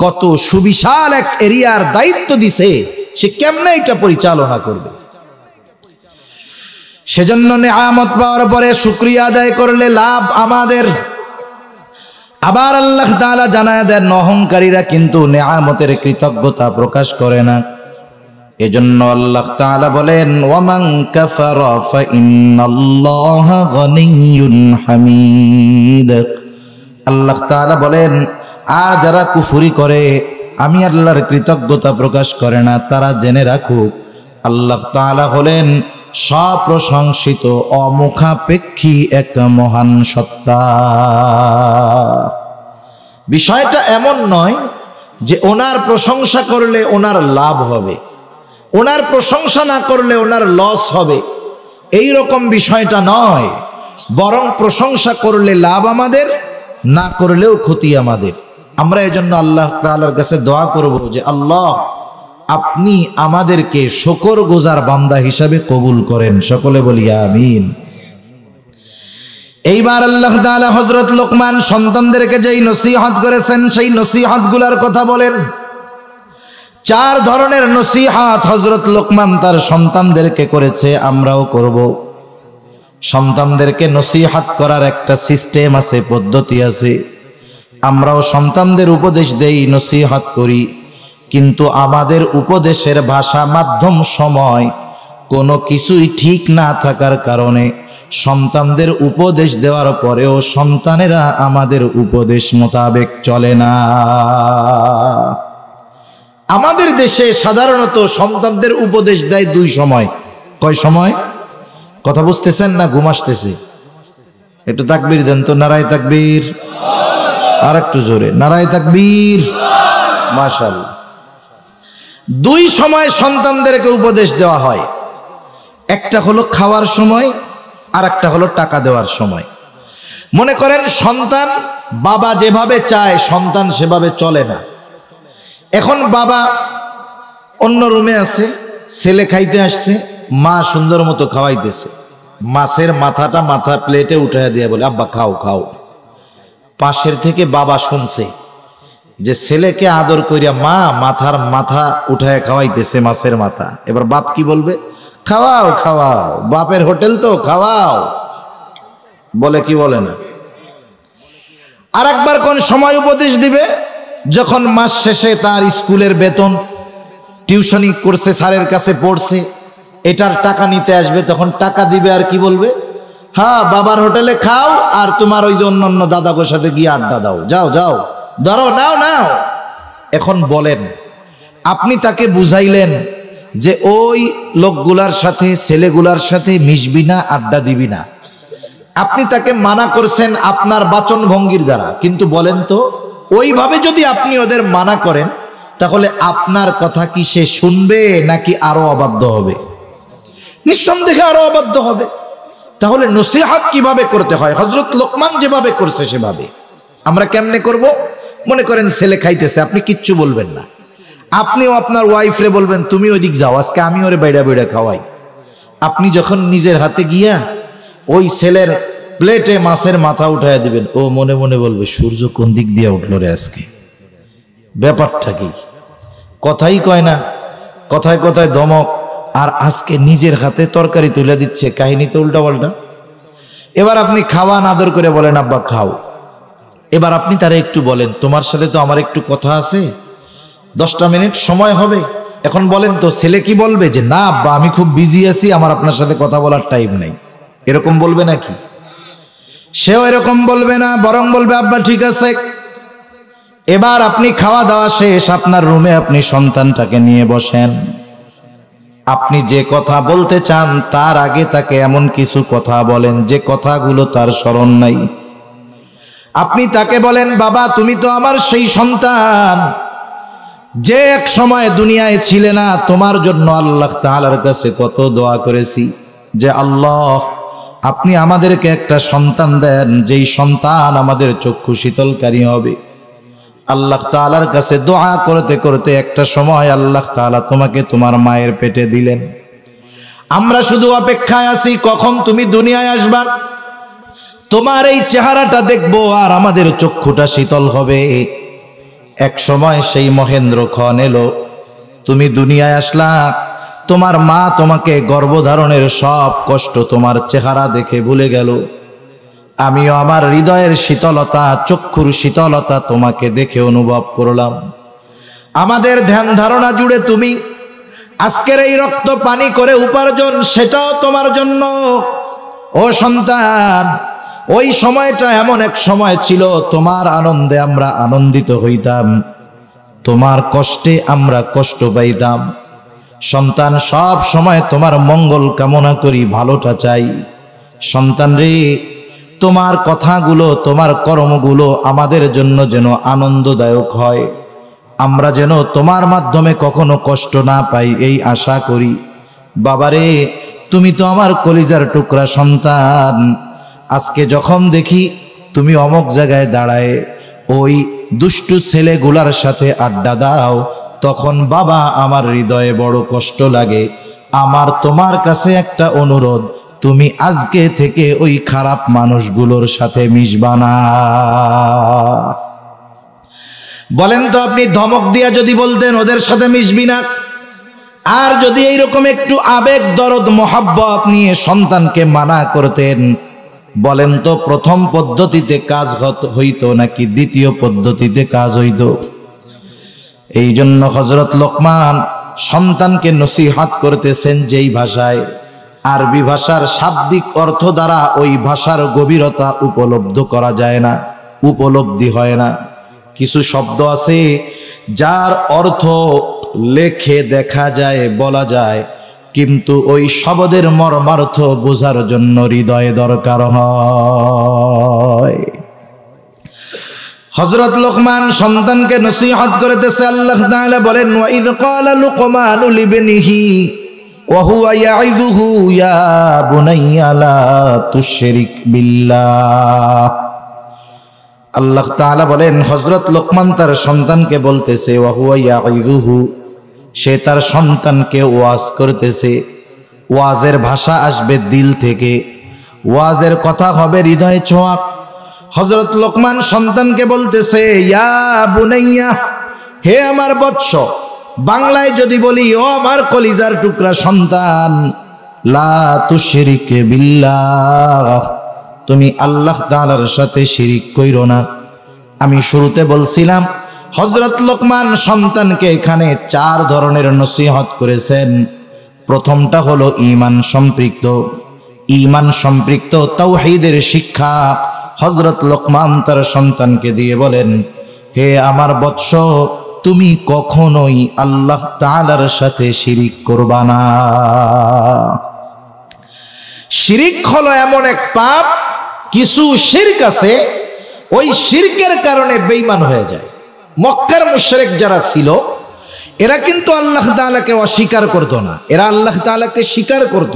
কত সুবিশাল এক এরিয়ার দায়িত্ব দিছে, সে কেমনে এটা পরিচালনা করবে। সেজন্য নেয়ামত পাওয়ার পরে শুকরিয়া আদায় করলে লাভ আমাদের। আবার আল্লাহ তাআলা জানায় দেন, অহংকারীরা কিন্তু নেয়ামতের কৃতজ্ঞতা প্রকাশ করে না। এজন্য আল্লাহ তাআলা বলেন, ওয়ামান কাফারা ফাইন্নাল্লাহা গনিয়্যুন হামিদ। আল্লাহ তাআলা বলেন, আর যারা কুফরি করে, আমি আল্লাহর কৃতজ্ঞতা প্রকাশ করে না, তারা জেনে রাখুক আল্লাহ তাআলা হলেন সপ্রশংসিত অমুখাপেক্ষী এক মহান সত্তা। বিষয়টা এমন নয় যে ওনার প্রশংসা করলে ওনার লাভ হবে, ওনার প্রশংসা না করলে ওনার লস হবে, এই রকম বিষয়টা নয়। বরং প্রশংসা করলে লাভ আমাদের, না করলেও ক্ষতি আমাদের। আমরা এজন্য আল্লাহ তাআলার কাছে দোয়া করব যে আল্লাহ আপনি আমাদেরকে শুকরগুজার বান্দা হিসাবে কবুল করেন। সকলে বলি আমিন। এইবার আল্লাহ তাআলা হযরত লোকমান সন্তানদেরকে যেই নসিহত করেছেন, সেই নসিহতগুলোর কথা বলেন। 4 ধরনের নসিহত হযরত লোকমান তার সন্তানদেরকে করেছে, আমরাও করব। সন্তানদেরকে নসিহত করার একটা সিস্টেম আছে, পদ্ধতি আছে। আমরাও সন্তানদের উপদেশ দেই, নসিহত করি, কিন্তু আমাদের উপদেশের ভাষা, মাধ্যম, সময় কোনো কিছুই ঠিক না থাকার কারণে সন্তানদের উপদেশ দেওয়ার পরেও সন্তানেরা আমাদের উপদেশ মোতাবেক চলে না। আমাদের দেশে সাধারণত সন্তানদের উপদেশ দেয় 2 সময়। কয় সময়? কথা বুঝতেছেন না ঘুম আসতেছে? একটু তাকবীর দেন তো, নারায়ে তাকবীর। আর একটু জোরে, নারায়ে তাকবীর। মাশাআল্লাহ। 2 সময় সন্তানদেরকে উপদেশ দেওয়া হয়। একটা হলো খাওয়ার সময়, আর একটা হলো টাকা দেওয়ার সময়। মনে করেন সন্তান, বাবা যেভাবে চায় সন্তান সেভাবে চলে না। এখন বাবা অন্য রুমে আছে, ছেলে খাইতে আসছে, মা সুন্দর মতো খাওয়াইতেছে, মাছের মাথা প্লেটে উঠাইয়া দিয়ে বলে আব্বা খাও খাও। পাশের থেকে বাবা শুনছে যে ছেলেকে আদর করিয়া মা মাথা উঠায় খাওয়াইতেছে, মাছের মাথা। এবার বাপ কি বলবে? খাওয়াও খাওয়াও, বাপের হোটেল তো, খাওয়াও। বলে কি বলে না? আর একবার কোন সময় উপদেশ দিবে? যখন মাস শেষে তার স্কুলের বেতন, টিউশনি করছে, স্যারের কাছে পড়ছে, এটার টাকা নিতে আসবে, তখন টাকা দিবে। আর কি বলবে? হ্যাঁ, বাবার হোটেলে খাও, আর তোমার ওই যে অন্য দাদাগোর সাথে গিয়ে আড্ডা দাও, যাও যাও, ধরো, নাও নাও। এখন বলেন, আপনি তাকে বুঝাইলেন যে ওই লোকগুলার সাথে, ছেলেগুলার সাথে মিশবি না, আড্ডা দিবি না। আপনি তাকে মানা করছেন আপনার বাচন ভঙ্গির দ্বারা, কিন্তু বলেন তো, ওইভাবে যদি আপনি ওদের মানা করেন, তাহলে আপনার কথা কি সে শুনবে নাকি আরো অবাধ্য হবে? নিঃসন্দেহে আরো অবাধ্য হবে। তাহলে নসিহত কিভাবে করতে হয়? হযরত লোকমান যেভাবে করছে সেভাবে আমরা কেমনে করব? মনে করেন ছেলে খাইতেছে, আপনি কিচ্ছু বলবেন না, আপনিও আপনার ওয়াইফরে বলবেন তুমি ওইদিক যাও, আজকে আমি ওরে বাইড়া বাইড়া খাওয়াই। আপনি যখন নিজের হাতে গিয়া ওই ছেলের প্লেটে মাছের মাথা উঠাইয়া দিবেন, ও মনে মনে বলবে সূর্য কোন দিক দিয়ে উঠলো রে আজকে। ব্যাপারটা কি? কথাই কয় না, কথায় কথায় ধমক, আর আজকে নিজের হাতে তরকারি তুলে দিচ্ছে, কাহিনী তো উল্টা পাল্টা। এবার আপনি খাওয়ান, আদর করে বলেন আব্বা খাও, এবার আপনি তারা একটু বলেন, তোমার সাথে তো আমার একটু কথা আছে, 10টা মিনিট সময় হবে, এখন বলেন তো ছেলে কি বলবে যে না আব্বা আমি খুব বিজি আছি, আমার আপনার সাথে কথা বলার টাইম নাই, এরকম বলবে নাকি? সেও এরকম বলবে না, বরং বলবে আব্বা ঠিক আছে। এবার আপনি খাওয়া দাওয়া শেষ, আপনার রুমে আপনি সন্তানটাকে নিয়ে বসেন, আপনি যে কথা বলতে চান তার আগে তাকে এমন কিছু কথা বলেন যে কথাগুলো তার স্মরণ নাই। আপনি তাকে বলেন, বাবা তুমি তো আমার সেই সন্তান যে এক সময় দুনিয়ায় ছিলে না, তোমার জন্য আল্লাহ তাআলার কাছে কত দোয়া করেছি যে আল্লাহ আপনি আমাদেরকে একটা সন্তান দেন, যেই সন্তান আমাদের চক্ষু শীতলকারী হবে। আল্লাহ তাআলার কাছে দোয়া করতে করতে একটা সময় আল্লাহ তাআলা তোমাকে তোমার মায়ের পেটে দিলেন। আমরা শুধু অপেক্ষায় আছি কখন তুমি দুনিয়ায় আসবা, তোমার এই চেহারাটা দেখবো আর আমাদের চক্ষুটা শীতল হবে। এক সময় সেই মহেন্দ্রক্ষণ এলো, তুমি দুনিয়ায় আসলা, তোমার মা তোমাকে গর্ভধারণের সব কষ্ট তোমার চেহারা দেখে ভুলে গেল। আমিও আমার হৃদয়ের শীতলতা, চক্ষুর শীতলতা তোমাকে দেখে অনুভব করলাম। আমাদের ধ্যান ধারণা জুড়ে তুমি, আজকের এই রক্ত পানি করে উপার্জন সেটাও তোমার জন্য। ও সন্তান, ওই সময়টা এমন এক সময় ছিল, তোমার আনন্দে আমরা আনন্দিত হইতাম, তোমার কষ্টে আমরা কষ্ট পাইতাম। সন্তান সব সময় তোমার মঙ্গল কামনা করি, ভালোটা চাই। সন্তান রে, তোমার কথাগুলো তোমার কর্মগুলো আমাদের জন্য যেন আনন্দদায়ক হয়, আমরা যেন তোমার মাধ্যমে কখনো কষ্ট না পাই এই আশা করি। বাবারে, তুমি তো আমার কলিজার টুকরা সন্তান। আজকে যখন দেখি তুমি অমুক জায়গায় দাঁড়ায় ওই দুষ্টু ছেলেগুলার সাথে আড্ডা দাও, তখন বাবা আমার হৃদয়ে বড় কষ্ট লাগে। আমার তোমার কাছে একটা অনুরোধ, তুমি আজকে থেকে ওই খারাপ মানুষগুলোর সাথে মিশবা না। বলেন তো আপনি ধমক দিয়া যদি বলতেন ওদের সাথে মিশবি না, আর যদি এইরকম একটু আবেগ দরদ মোহাব্বত নিয়ে সন্তানকে মানা করতেন, বলেন তো প্রথম পদ্ধতিতে কাজ হইতো নাকি দ্বিতীয় পদ্ধতিতে কাজ হইতো? এই জন্য হযরত লোকমান সন্তানকে নসিহত করতেছেন যেই ভাষায়, আরবি ভাষার শাব্দিক অর্থ দ্বারা ওই ভাষার গভীরতা উপলব্ধ করা যায় না, উপলব্ধি হয় না। কিছু শব্দ আছে যার অর্থ লেখে দেখা যায়, বলা যায়, কিন্তু ওই শব্দের মর্মার্থ বোঝার জন্য হৃদয় দরকার হয়। হযরত লোকমান সন্তানকে নসিহত করতেছে। আল্লাহ তাআলা বলেন, ওয়া ইয ক্বালা লুকমানু লিবনিহি ওয়া হুয়া ইয়াইদুহু ইয়া বুনাইয়া লা তুশরিক বিল্লাহ। আল্লাহ তাআলা বলেন, হযরত লোকমান তার সন্তানকে বলতেছে, ওয়া হুয়া ইয়াইদুহু, সে তার সন্তানকে ওয়াজ করতেছে। ওয়াজের ভাষা আসবে দিল থেকে, ওয়াজের কথা হবে হৃদয়ে ছোঁয়া। হযরত লোকমান সন্তানকে বলতেছে, ইয়া বুনাইয়া, হে আমার বৎস। বাংলায় যদি বলি, ও আমার কলিজার টুকরা সন্তান, লা তুশরিক বিল্লাহ, তুমি আল্লাহ তাআলার সাথে শিরিক কইরো না। আমি শুরুতে বলছিলাম হযরত লোকমান সন্তানকে এখানে 4 ধরনের নসিহত করেছেন। প্রথমটা হলো ঈমান সম্পৃক্ত, ঈমান সম্পৃক্ত তাওহীদের শিক্ষা হযরত লোকমান তার সন্তানকে দিয়ে বলেন, হে আমার বৎস, তুমি কখনোই আল্লাহ তাআলার সাথে শিরিক করবা না। শিরিক হলো এমন এক পাপ, কিছু শিরক আছে ওই শিরকের কারণে বেঈমান হয়ে যায়। মক্কার মুশরিক যারা ছিল এরা কিন্তু আল্লাহ তাআলাকে অস্বীকার করত না, এরা আল্লাহ তাআলাকে স্বীকার করত,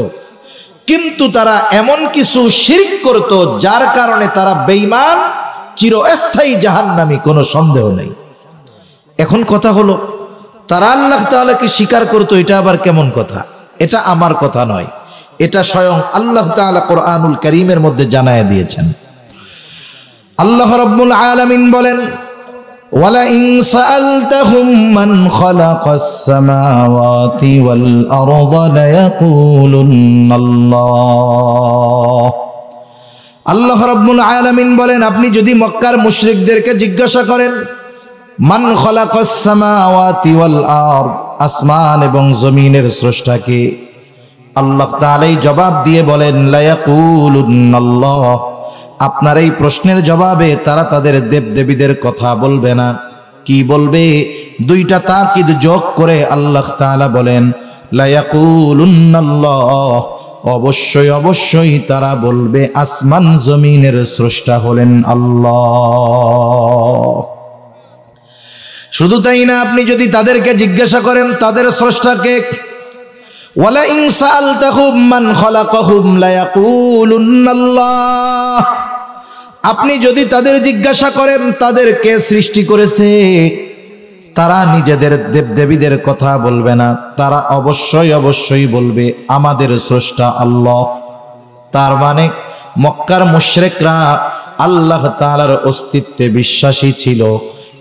কিন্তু তারা এমন কিছু শিরক করত যার কারণে তারা বেঈমান, চিরস্থায়ী জাহান্নামী, কোনো সন্দেহ নেই। এখন কথা হলো, তারা আল্লাহ তাআলাকে স্বীকার করত, এটা আবার কেমন কথা? এটা আমার কথা নয়, এটা স্বয়ং আল্লাহ তাআলা কোরআনুল কারীমের মধ্যে জানায়া দিয়েছেন। আল্লাহ রাব্বুল আলামিন বলেন, ওয়ালা ইন সাআলতাহুম মান খালাকাস সামাওয়াতি ওয়াল আরদা লায়াকুলুন্নাল্লাহ। আল্লাহ রাব্বুল আলামিন বলেন, আপনি যদি মক্কার মুশরিকদেরকে জিজ্ঞাসা করেন মান খালাকাস সামাওয়াতি ওয়াল আরদ, আসমান এবং জমিনের স্রষ্টা কে, আল্লাহ তাআলা জবাব দিয়ে বলেন লা ইয়াকুলুন্নাল্লাহ। আপনার এই প্রশ্নের জবাবে তারা তাদের দেবদেবীদের কথা বলবে না। কি বলবে? দুইটা তাকিদ যোগ করে আল্লাহ তাআলা বলেন লা ইয়াকুলুন্নাল্লাহ, অবশ্যই অবশ্যই তারা বলবে আসমান জমিনের স্রষ্টা হলেন আল্লাহ। শুধু তাই না, আপনি যদি তাদেরকে জিজ্ঞাসা করেন তাদের স্রষ্টাকে, ওয়ালা ইন সাআলতাহুম মান খালাকাহুম লা ইয়াকুলুন্নাল্লাহ, আপনি যদি তাদের জিজ্ঞাসা করেন তাদেরকে সৃষ্টি করেছে, তারা নিজেদের দেবদেবীদের কথা বলবে না, তারা অবশ্যই অবশ্যই বলবে আমাদের স্রষ্টা আল্লাহ। তার মানে মক্কার মুশরিকরা আল্লাহ তাআলার অস্তিত্বে বিশ্বাসী ছিল,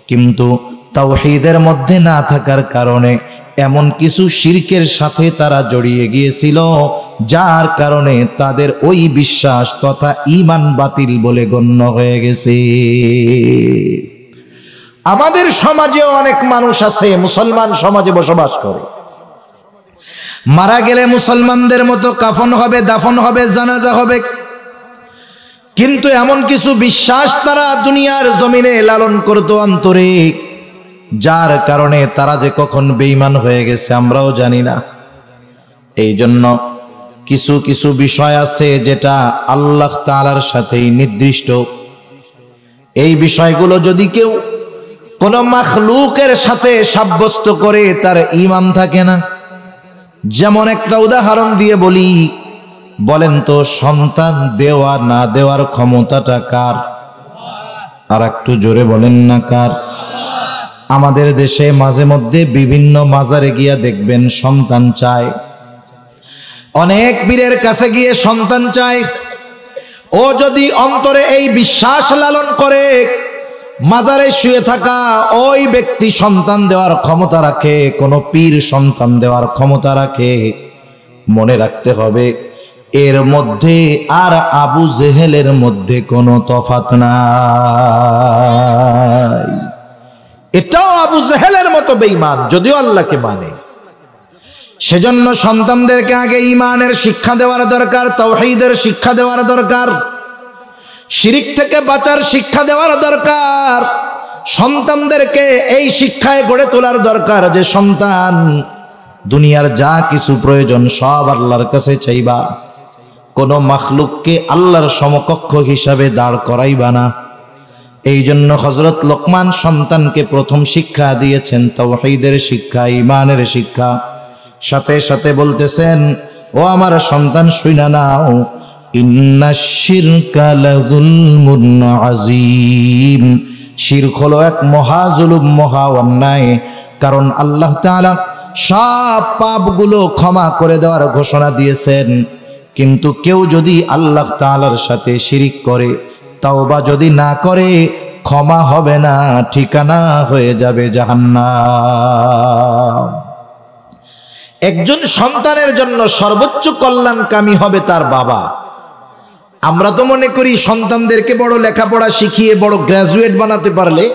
কিন্তু তাওহীদের মধ্যে না থাকার কারণে এমন কিছু শিরকের সাথে তারা জড়িয়ে গিয়েছিল, যার কারণে তাদের ওই বিশ্বাস তথা ঈমান বাতিল বলে গণ্য হয়ে গেছে। আমাদের সমাজেও অনেক মানুষ আছে, মুসলমান সমাজে বসবাস করে, মারা গেলে মুসলমানদের মতো কাফন হবে, দাফন হবে, জানাজা হবে, কিন্তু এমন কিছু বিশ্বাস তারা দুনিয়ার জমিনে লালন করত অন্তরে, যার কারণে তারা যে কখন বেঈমান হয়ে গেছে আমরাও জানি না। এই জন্য কিছু কিছু বিষয় আছে যেটা আল্লাহ তাআলার সাথেই নির্দিষ্ট। এই বিষয়গুলো যদি কেউ কোন মাখলুকের সাথে সাব্যস্ত করে তার ঈমান থাকে না। যেমন একটা উদাহরণ দিয়ে বলি, বলেন তো সন্তান দেওয়া না দেওয়ার ক্ষমতাটা কার? আর একটু জোরে বলেন না কার? আমাদের দেশে মাঝে মধ্যে বিভিন্ন মাজারে গিয়া দেখবেন সন্তান চায়, অনেক পীরের কাছে গিয়ে সন্তান চায়। ও যদি অন্তরে এই বিশ্বাস লালন করে মাজারে শুয়ে থাকা ওই ব্যক্তি সন্তান দেওয়ার ক্ষমতা রাখে, কোন পীর সন্তান দেওয়ার ক্ষমতা রাখে, মনে রাখতে হবে এর মধ্যে আর আবু জেহেলের মধ্যে কোনো তফাৎ নাই। এটাও আবু জেহেলের মতো বেঈমান, যদিও আল্লাহকে মানে। সেজন্য সন্তানদেরকে আগে ঈমানের শিক্ষা দেওয়ার দরকার, তাওহীদের শিক্ষা দেওয়ার দরকার, শিরিক থেকে বাঁচার শিক্ষা দেওয়ার দরকার। সন্তানদেরকে এই শিক্ষায় গড়ে তোলার দরকার যে সন্তান দুনিয়ার যা কিছু প্রয়োজন সব আল্লাহর কাছে চাইবা, কোন মাখলুককে আল্লাহর সমকক্ষ হিসাবে দাঁড় করাইবা না। এই জন্য হযরত লোকমান সন্তানকে প্রথম শিক্ষা দিয়েছেন তাওহীদের শিক্ষা, ঈমানের শিক্ষা। সাথে সাথে বলতেছেন, ও আমার সন্তান শুইনা নাও, ইন্নাশ শিরকা লাযুলমুন আযীম, শিরক হলো এক মহা জুলুম, মহা অন্যায়। কারণ আল্লাহ তাআলা সব পাপগুলো ক্ষমা করে দেওয়ার ঘোষণা দিয়েছেন, কিন্তু কেউ যদি আল্লাহ তাআলার সাথে শিরিক করে, তাওবা যদি না করে, ক্ষমা হবে না, ঠিকানা হয়ে যাবে জাহান্নাম। একজন সন্তানের জন্য সর্বোচ্চ কল্যাণকামী হবে তার বাবা। আমরা তো মনে করি সন্তানদেরকে বড় লেখাপড়া শিখিয়ে বড় গ্রাজুয়েট বানাতে পারলে,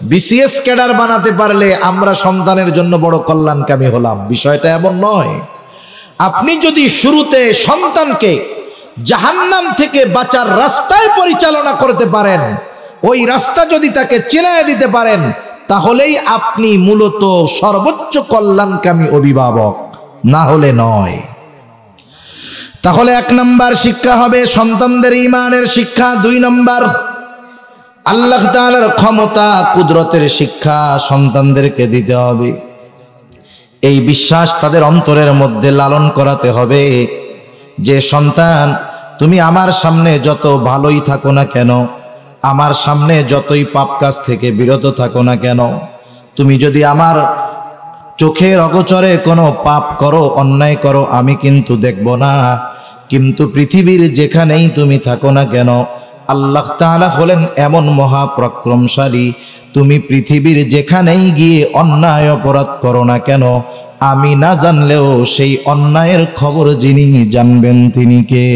বিসিএস ক্যাডার বানাতে পারলে আমরা সন্তানের জন্য বড় কল্যাণকামী হলাম। বিষয়টা এমন নয়। আপনি যদি শুরুতে সন্তানকে জাহান্নাম থেকে বাঁচার রাস্তায় পরিচালনা করতে পারেন, ওই রাস্তা যদি তাকে চিনায় দিতে পারেন, তাহলেই আপনি মূলত সর্বোচ্চ কল্যাণকামী অভিভাবক, না হলে নয়। তাহলে 1 নম্বর শিক্ষা হবে সন্তানদের ঈমানের শিক্ষা। 2 নম্বর আল্লাহ তাআলার ক্ষমতা, কুদরতের শিক্ষা সন্তানদেরকে দিতে হবে। এই বিশ্বাস তাদের অন্তরের মধ্যে লালন করাতে হবে যে সন্তান, তুমি আমার সামনে যত ভালোই থাকো না কেন, আমার সামনে যতই পাপ কাজ থেকে বিরত থাকো না কেন, তুমি যদি আমার চোখের অগোচরে কোনো পাপ করো, অন্যায় করো, আমি কিন্তু দেখব না। কিন্তু পৃথিবীর যেখানেই তুমি থাকো না কেন, আল্লাহ তাআলা হলেন এমন মহাপরাক্রমশালী, তুমি পৃথিবীর যেখানেই গিয়ে অন্যায় অপরাধ করো না কেন, আমি না জানলেও সেই অন্যায়ের খবর যিনি জানবেন তিনি কে?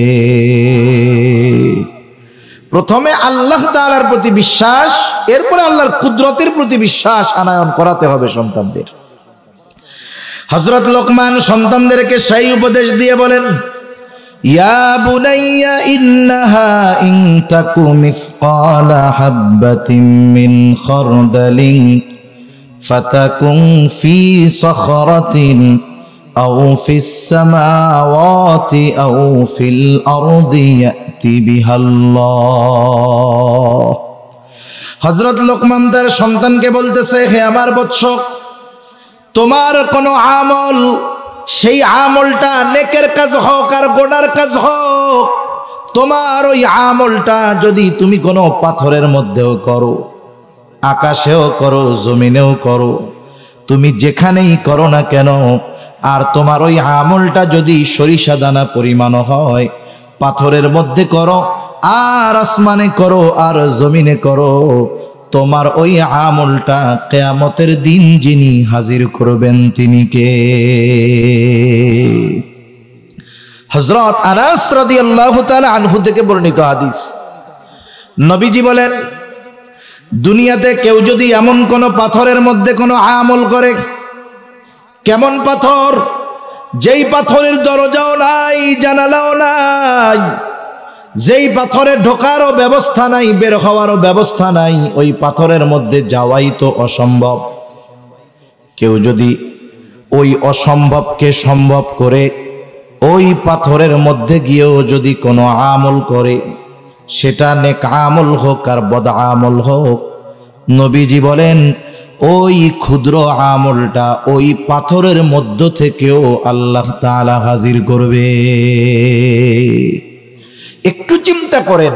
প্রথমে আল্লাহ তাআলার প্রতি বিশ্বাস, এরপরে আল্লাহর কুদরতের প্রতি বিশ্বাস আনায়ন করাতে হবে সন্তানদের। হযরত লোকমান সন্তানদেরকে সেই উপদেশ দিয়ে বলেন, ইয়া বুনাইয়া ইন্নাহা ইন তাকু মিসকালা হাববাতিন মিন খারদালিন ফাতাকুন ফি সাখরাতিন আও ফিস সামাওয়াতি আও ফিল আরদি ইয়াতি বিহাল্লাহ। হযরত লোকমান তার সন্তানকে বলতেছে, হে আমার বৎস, তোমার কোনো আমল, সেই আমলটা নেকের কাজ হোক আর গোনার কাজ হোক, তোমার ওই আমলটা যদি তুমি কোনো পাথরের মধ্যেও করো, আকাশেও করো, জমিনেও করো, তুমি যেখানেই করো না কেন, আর তোমার ওই আমলটা যদি সরিষা দানা পরিমাণ হয়, পাথরের মধ্যে করো আর আসমানে করো আর জমিনে করো, তোমার ওই আমলটা কিয়ামতের দিন যিনি হাজির করবেন তিনি কে? হযরত আনাস রাদিয়াল্লাহু তাআলা আনহু থেকে বর্ণিত হাদিস, নবীজি বলেন, দুনিয়াতে কেউ যদি এমন কোন পাথরের মধ্যে কোনো আমল করে, কেমন পাথর? যেই পাথরের দরজাও নাই, জানালাও নাই, যেই পাথরে ঢোকারও ব্যবস্থা নাই, বের হওয়ারও ব্যবস্থা নাই, ওই পাথরের মধ্যে যাওয়াই তো অসম্ভব। কেউ যদি ওই অসম্ভবকে সম্ভব করে ওই পাথরের মধ্যে গিয়েও যদি কোনো আমল করে, সেটা নেক আমল হোক আর বদ আমল হোক, নবীজি বলেন ওই ক্ষুদ্র আমলটা ওই পাথরের মধ্য থেকেও আল্লাহ তাআলা হাজির করবে। একটু চিন্তা করেন,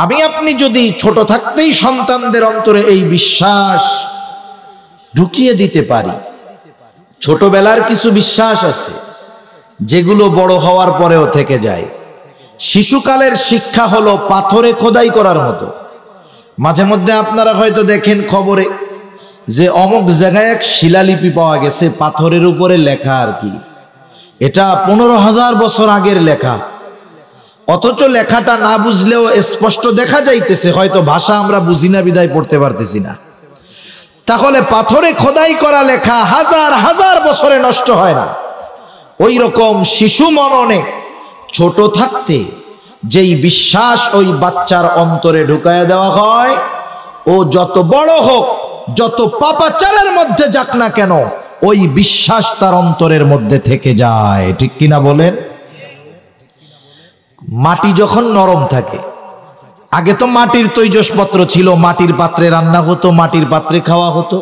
আমি আপনি যদি ছোট থাকতেই সন্তানদের অন্তরে এই বিশ্বাস ঢুকিয়ে দিতে পারি। ছোটবেলার কিছু বিশ্বাস আছে যেগুলো বড় হওয়ার পরেও থেকে যায়। শিশুকালের শিক্ষা হলো পাথরে খোদাই করার মতো। মাঝে মধ্যে আপনারা হয়তো দেখেন খবরে যে অমুক জায়গায় এক শিলালিপি পাওয়া গেছে, পাথরের উপরে লেখা আর কি, এটা 15,000 বছর আগের লেখা, অথচ লেখাটা না বুঝলেও স্পষ্ট দেখা যাইতেছে, হয়তো ভাষা আমরা বুঝি না বিদায় পড়তে পারতেছি না। তাহলে পাথরে খোদাই করা লেখা হাজার হাজার বছরে নষ্ট হয় না। ওই রকম শিশু মননে ছোট থাকতে যেই বিশ্বাস ওই বাচ্চার অন্তরে ঢুকায় দেওয়া হয়, ও যত বড় হোক, যত পাপাচারের মধ্যে যাক না কেন, ওই বিশ্বাস তার অন্তরের মধ্যে থেকে যায়। ঠিক কিনা বলেন? মাটি যখন নরম থাকে, আগে তো মাটির তৈজসপত্র ছিল, মাটির পাত্রে রান্না হতো, মাটির পাত্রে খাওয়া হতো।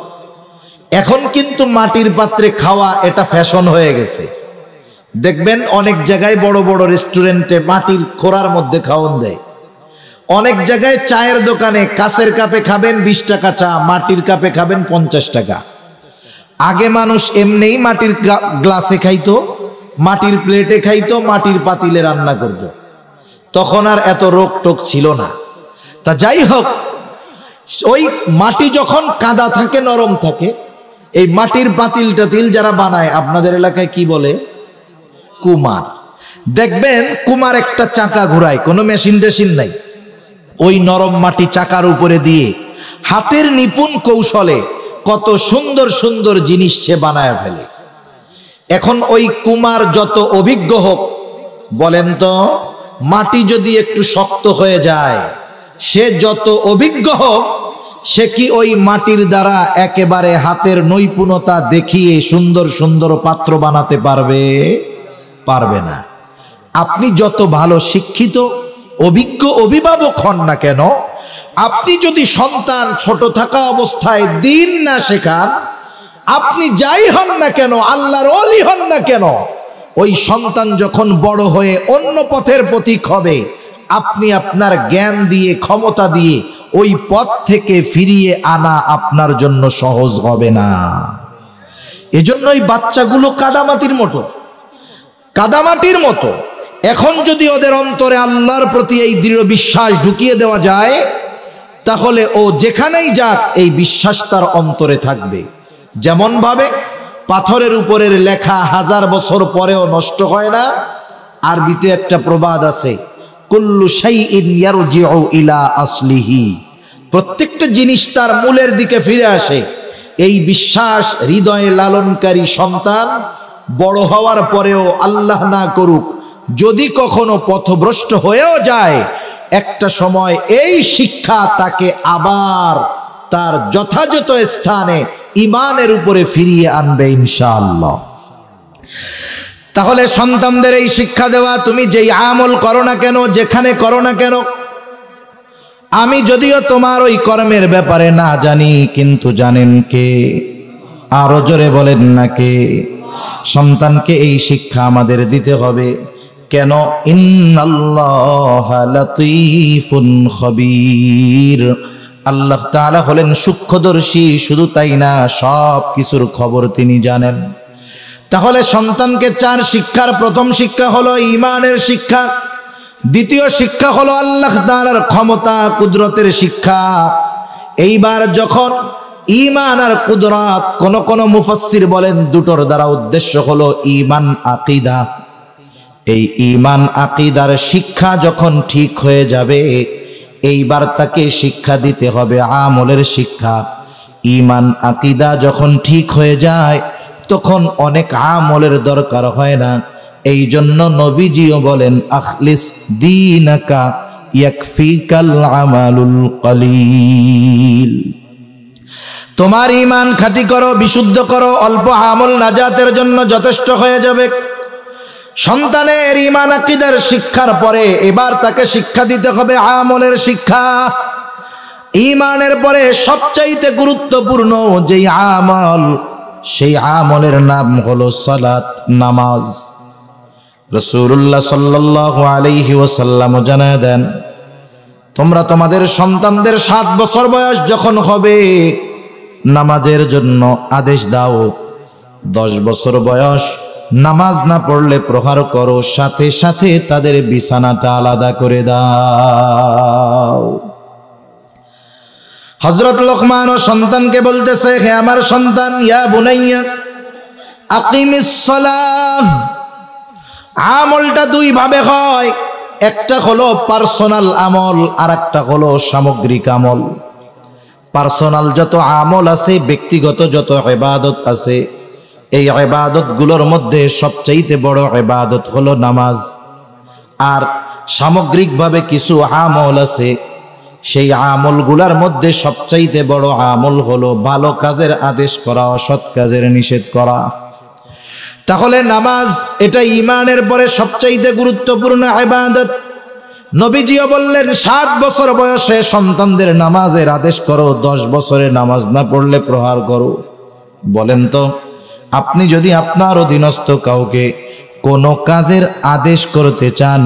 এখন কিন্তু মাটির পাত্রে খাওয়া এটা ফ্যাশন হয়ে গেছে। দেখবেন অনেক জায়গায় বড় বড় রেস্টুরেন্টে মাটির খোরার মধ্যে খাওয়ান দেয়। অনেক জায়গায় চায়ের দোকানে কাঁচের কাপে খাবেন 20 টাকা চা, মাটির কাপে খাবেন 50 টাকা। আগে মানুষ এমনিই মাটির গ্লাসে খাইতো, মাটির প্লেটে খাইতো, মাটির পাতিলে রান্না করত, তখন আর এত রোগ টোক ছিল না। তা যাই হোক, ওই মাটি যখন কাদা থাকে, নরম থাকে, এই মাটির পাতিল টাতিল যারা বানায়, আপনাদের এলাকায় কি বলে? কুমার। দেখবেন কুমার একটা চাকা ঘুরায়, কোনো মেশিন টেশিন নাই, ওই নরম মাটি চাকার উপরে দিয়ে হাতের নিপুণ কৌশলে কত সুন্দর সুন্দর জিনিস সে বানায় ফেলে। এখন ওই কুমার যত অভিজ্ঞ হোক, বলেন তো, মাটি যদি একটু শক্ত হয়ে যায়, সে যত অভিজ্ঞ হোক, সে কি ওই মাটির দ্বারা একেবারে হাতের নৈপুণ্যতা দেখিয়ে সুন্দর সুন্দর পাত্র বানাতে পারবে? পারবে না। আপনি যত ভালো শিক্ষিত অভিজ্ঞ অভিভাবক হন না কেন, আপনি যদি সন্তান ছোট থাকা অবস্থায় দিন না শেখান, আপনি যাই হন না কেন, আল্লাহর ওলি হন না কেন, ওই সন্তান যখন বড় হয়ে অন্য পথের পথিক হবে, আপনি আপনার জ্ঞান দিয়ে, ক্ষমতা দিয়ে ওই পথ থেকে ফিরিয়ে আনা আপনার জন্য সহজ হবে না। এজন্যই বাচ্চাগুলো কাদামাটির মতো, কাদামাটির মতো। এখন যদি ওদের অন্তরে আল্লাহর প্রতি এই দৃঢ় বিশ্বাস ঢুকিয়ে দেওয়া যায়, তাহলে ও যেখানেই যাক এই বিশ্বাস তার অন্তরে থাকবে। যেমন ভাবে পাথরের উপরের লেখা 1000 বছর পরেও নষ্ট হয় না। আরবিতে একটা প্রবাদ আছে, কুল্লু শাইইন ইয়ারজিউ ইলা আসলিহি, প্রত্যেকটা জিনিস তার মূলের দিকে ফিরে আসে। এই বিশ্বাস হৃদয়ে লালনকারী সন্তান বড় হওয়ার পরেও আল্লাহ না করুক যদি কখনো পথভ্রষ্ট হয়েও যায়, একটা সময় এই শিক্ষা তাকে আবার তার যথাযথ স্থানে ঈমানের উপরে ফিরিয়ে আনবে ইনশাআল্লাহ। তাহলে সন্তানদের এই শিক্ষা দেওয়া, তুমি যেই আমল করো না কেন, যেখানে করো না কেন, আমি যদিও তোমার ওই কর্মের ব্যাপারে না জানি, কিন্তু জানেন কে? আরো জোরে বলেন না কে? সন্তানকে এই শিক্ষা আমাদের দিতে হবে। কেন? ইন্নাল্লাহা লাতীফুন খবীর, আল্লাহ তাআলা হলেন সূক্ষ্মদর্শী, শুধু তাই না সব কিছুর খবর তিনি জানেন। তাহলে সন্তানকে 4 শিক্ষার প্রথম শিক্ষা হলো ঈমানের শিক্ষা, দ্বিতীয় শিক্ষা হলো আল্লাহ তাআলার ক্ষমতা কুদরতের শিক্ষা। এইবার যখন ঈমান আর কুদরত, কোন মুফাসসির বলেন দুটোর দ্বারা উদ্দেশ্য হলো ঈমান আকীদা। এই ঈমান আকীদার শিক্ষা যখন ঠিক হয়ে যাবে, এইবার তাকে শিক্ষা দিতে হবে আমলের শিক্ষা। ঈমান আকীদা যখন ঠিক হয়ে যায়, তখন অনেক আমলের দরকার হয় না। এই জন্য নবীজিও বলেন আখলিস দীনাকা ইয়াকফিকাল আমালুল কলিল, তোমার ঈমান খাঁটি করো, বিশুদ্ধ করো, অল্প আমল নাজাতের জন্য যথেষ্ট হয়ে যাবে। সন্তানের ঈমান আকীদার শিক্ষার পরে এবার তাকে শিক্ষা দিতে হবে আমলের শিক্ষা। ঈমানের পরে সবচাইতে গুরুত্বপূর্ণ যেই আমল, সেই আমলের নাম হলো সালাত, নামাজ। রাসূলুল্লাহ সাল্লাল্লাহু আলাইহি ওয়াসাল্লাম জানায় দেন, তোমরা তোমাদের সন্তানদের 7 বছর বয়স যখন হবে নামাজের জন্য আদেশ দাও। 10 বছর বয়স নামাজ না পড়লে প্রহার করো, সাথে সাথে তাদের বিছানাটা আলাদা করে দাও। হযরত লোকমান সন্তানকে বলতেছে, হে আমার সন্তান, ইয়া বুনাইয়া আকিমিস সালাহ। আমলটা 2 ভাবে হয়, একটা হলো পার্সোনাল আমল, আর একটা হলো সামগ্রিক আমল। পার্সোনাল যত আমল আছে, ব্যক্তিগত যত ইবাদত আছে, এই ইবাদতগুলোর মধ্যে সবচাইতে বড় ইবাদত হলো নামাজ। আর সামগ্রিকভাবে কিছু আমল আছে, সেই আমলগুলোর মধ্যে সবচাইতে বড় আমল হলো ভালো কাজের আদেশ করা, অসৎ কাজের নিষেধ করা। তাহলে নামাজ এটা ঈমানের পরে সবচাইতে গুরুত্বপূর্ণ ইবাদত। নবীজিও বললেন 7 বছর বয়সে সন্তানদের নামাজের আদেশ করো, 10 বছরে নামাজ না পড়লে প্রহার করো। বলেন তো, আপনি যদি আপনার অধীনস্থ কাউকে কোনো কাজের আদেশ করতে চান,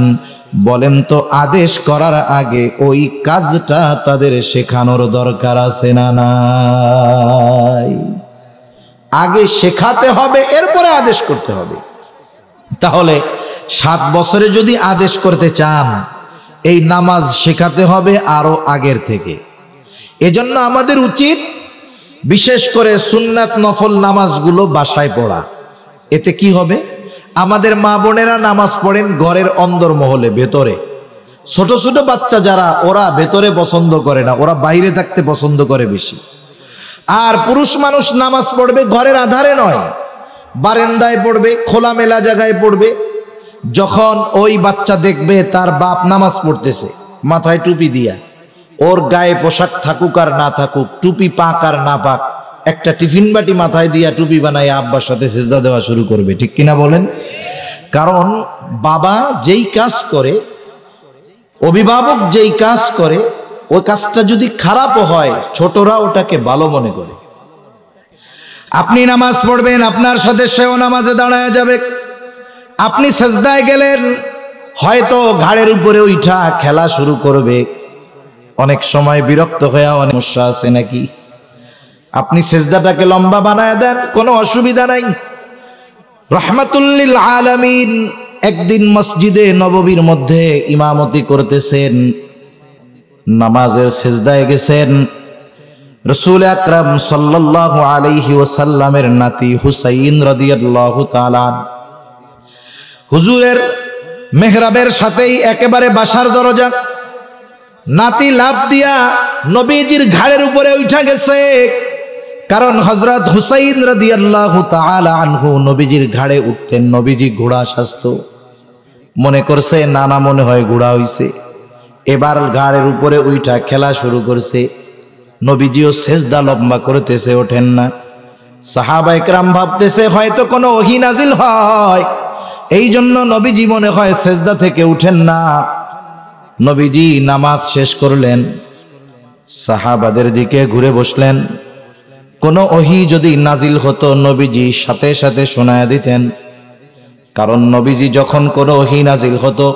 বলেন তো আদেশ করার আগে ওই কাজটা তাদের শেখানোর দরকার আছে না নাই? আগে শেখাতে হবে, এরপরে আদেশ করতে হবে। তাহলে 7 বছরে যদি আদেশ করতে চান, এই নামাজ শেখাতে হবে আরো আগের থেকে। এজন্য আমাদের উচিত বিশেষ করে সুন্নাত নফল নামাজগুলো বাসায় পড়া। এতে কি হবে, আমাদের মা বোনেরা নামাজ পড়েন ঘরের অন্দরমহলে, ভেতরে। ছোট ছোট বাচ্চা যারা, ওরা ভেতরে পছন্দ করে না, ওরা বাইরে থাকতে পছন্দ করে বেশি। আর পুরুষ মানুষ নামাজ পড়বে ঘরের আধারে নয়, বারান্দায় পড়বে, খোলামেলা জায়গায় পড়বে। যখন ওই বাচ্চা দেখবে তার বাপ নামাজ পড়তেছে মাথায় টুপি দিয়া, ওর গায়ে পোশাক থাকুক আর না থাকুক, টুপি পাক আর না পাক, একটা টিফিন বাটি মাথায় দিয়া টুপি বানায় আব্বার সাথে সিজদা দেওয়া শুরু করবে। ঠিক কিনা বলেন? কারণ বাবা যেই কাজ করে, অভিভাবক যেই কাজ করে, ওই কাজটা যদি খারাপও হয়, ছোটরা ওটাকে ভালো মনে করে। আপনি নামাজ পড়বেন, আপনার সাথে সেও নামাজে দাঁড়ায় যাবে। আপনি সিজদায় গেলেন, হয়তো ঘাড়ের উপরে উঠা খেলা শুরু করবে। অনেক সময় বিরক্ত হয়ে অনেক সমস্যা আছে নাকি? আপনি সিজদাটাকে লম্বা বানায় দেন, কোনো অসুবিধা নাই। রাহমাতুল লিল আলামিন একদিন মসজিদে নববীর মধ্যে ইমামতি করতেছেন, নামাজের সিজদায় গেছেন। রাসূল আকরাম সাল্লাল্লাহু আলাইহি ওয়াসাল্লামের নাতি হুসাইন রাদিয়াল্লাহু তাআলা হুজুরের মেহরাবের সাথেই একেবারে বাসার দরজা। নাতি লাফ দিয়া নবীজির ঘাড়ের উপরে উঠা গেছে, কারণ হযরত হুসাইন রাদিয়াল্লাহু তাআলা আনহু নবীজির ঘাড়ে উঠতেন। নবীজি ঘোড়া সাজত, মনে করছে নানা মনে হয় ঘোড়া হইছে, এবার ঘাড়ের উপরে উঠা খেলা শুরু করছে। নবীজিও সেজদা লম্বা করতেছে, ওঠেন না। সাহাবায়ে কেরাম ভাবতেছে হয়তো কোনো ওহী নাজিল হয়, এই জন্য নবীজি মনে হয় সেজদা থেকে উঠেন না। নবীজি নামাজ শেষ করলেন, সাহাবাদের দিকে ঘুরে বসলেন। কোনো ওহী যদি নাজিল হতো নবীজি সাথে সাথে শোনায়া দিতেন, কারণ নবীজি যখন কোনো ওহী নাজিল হতো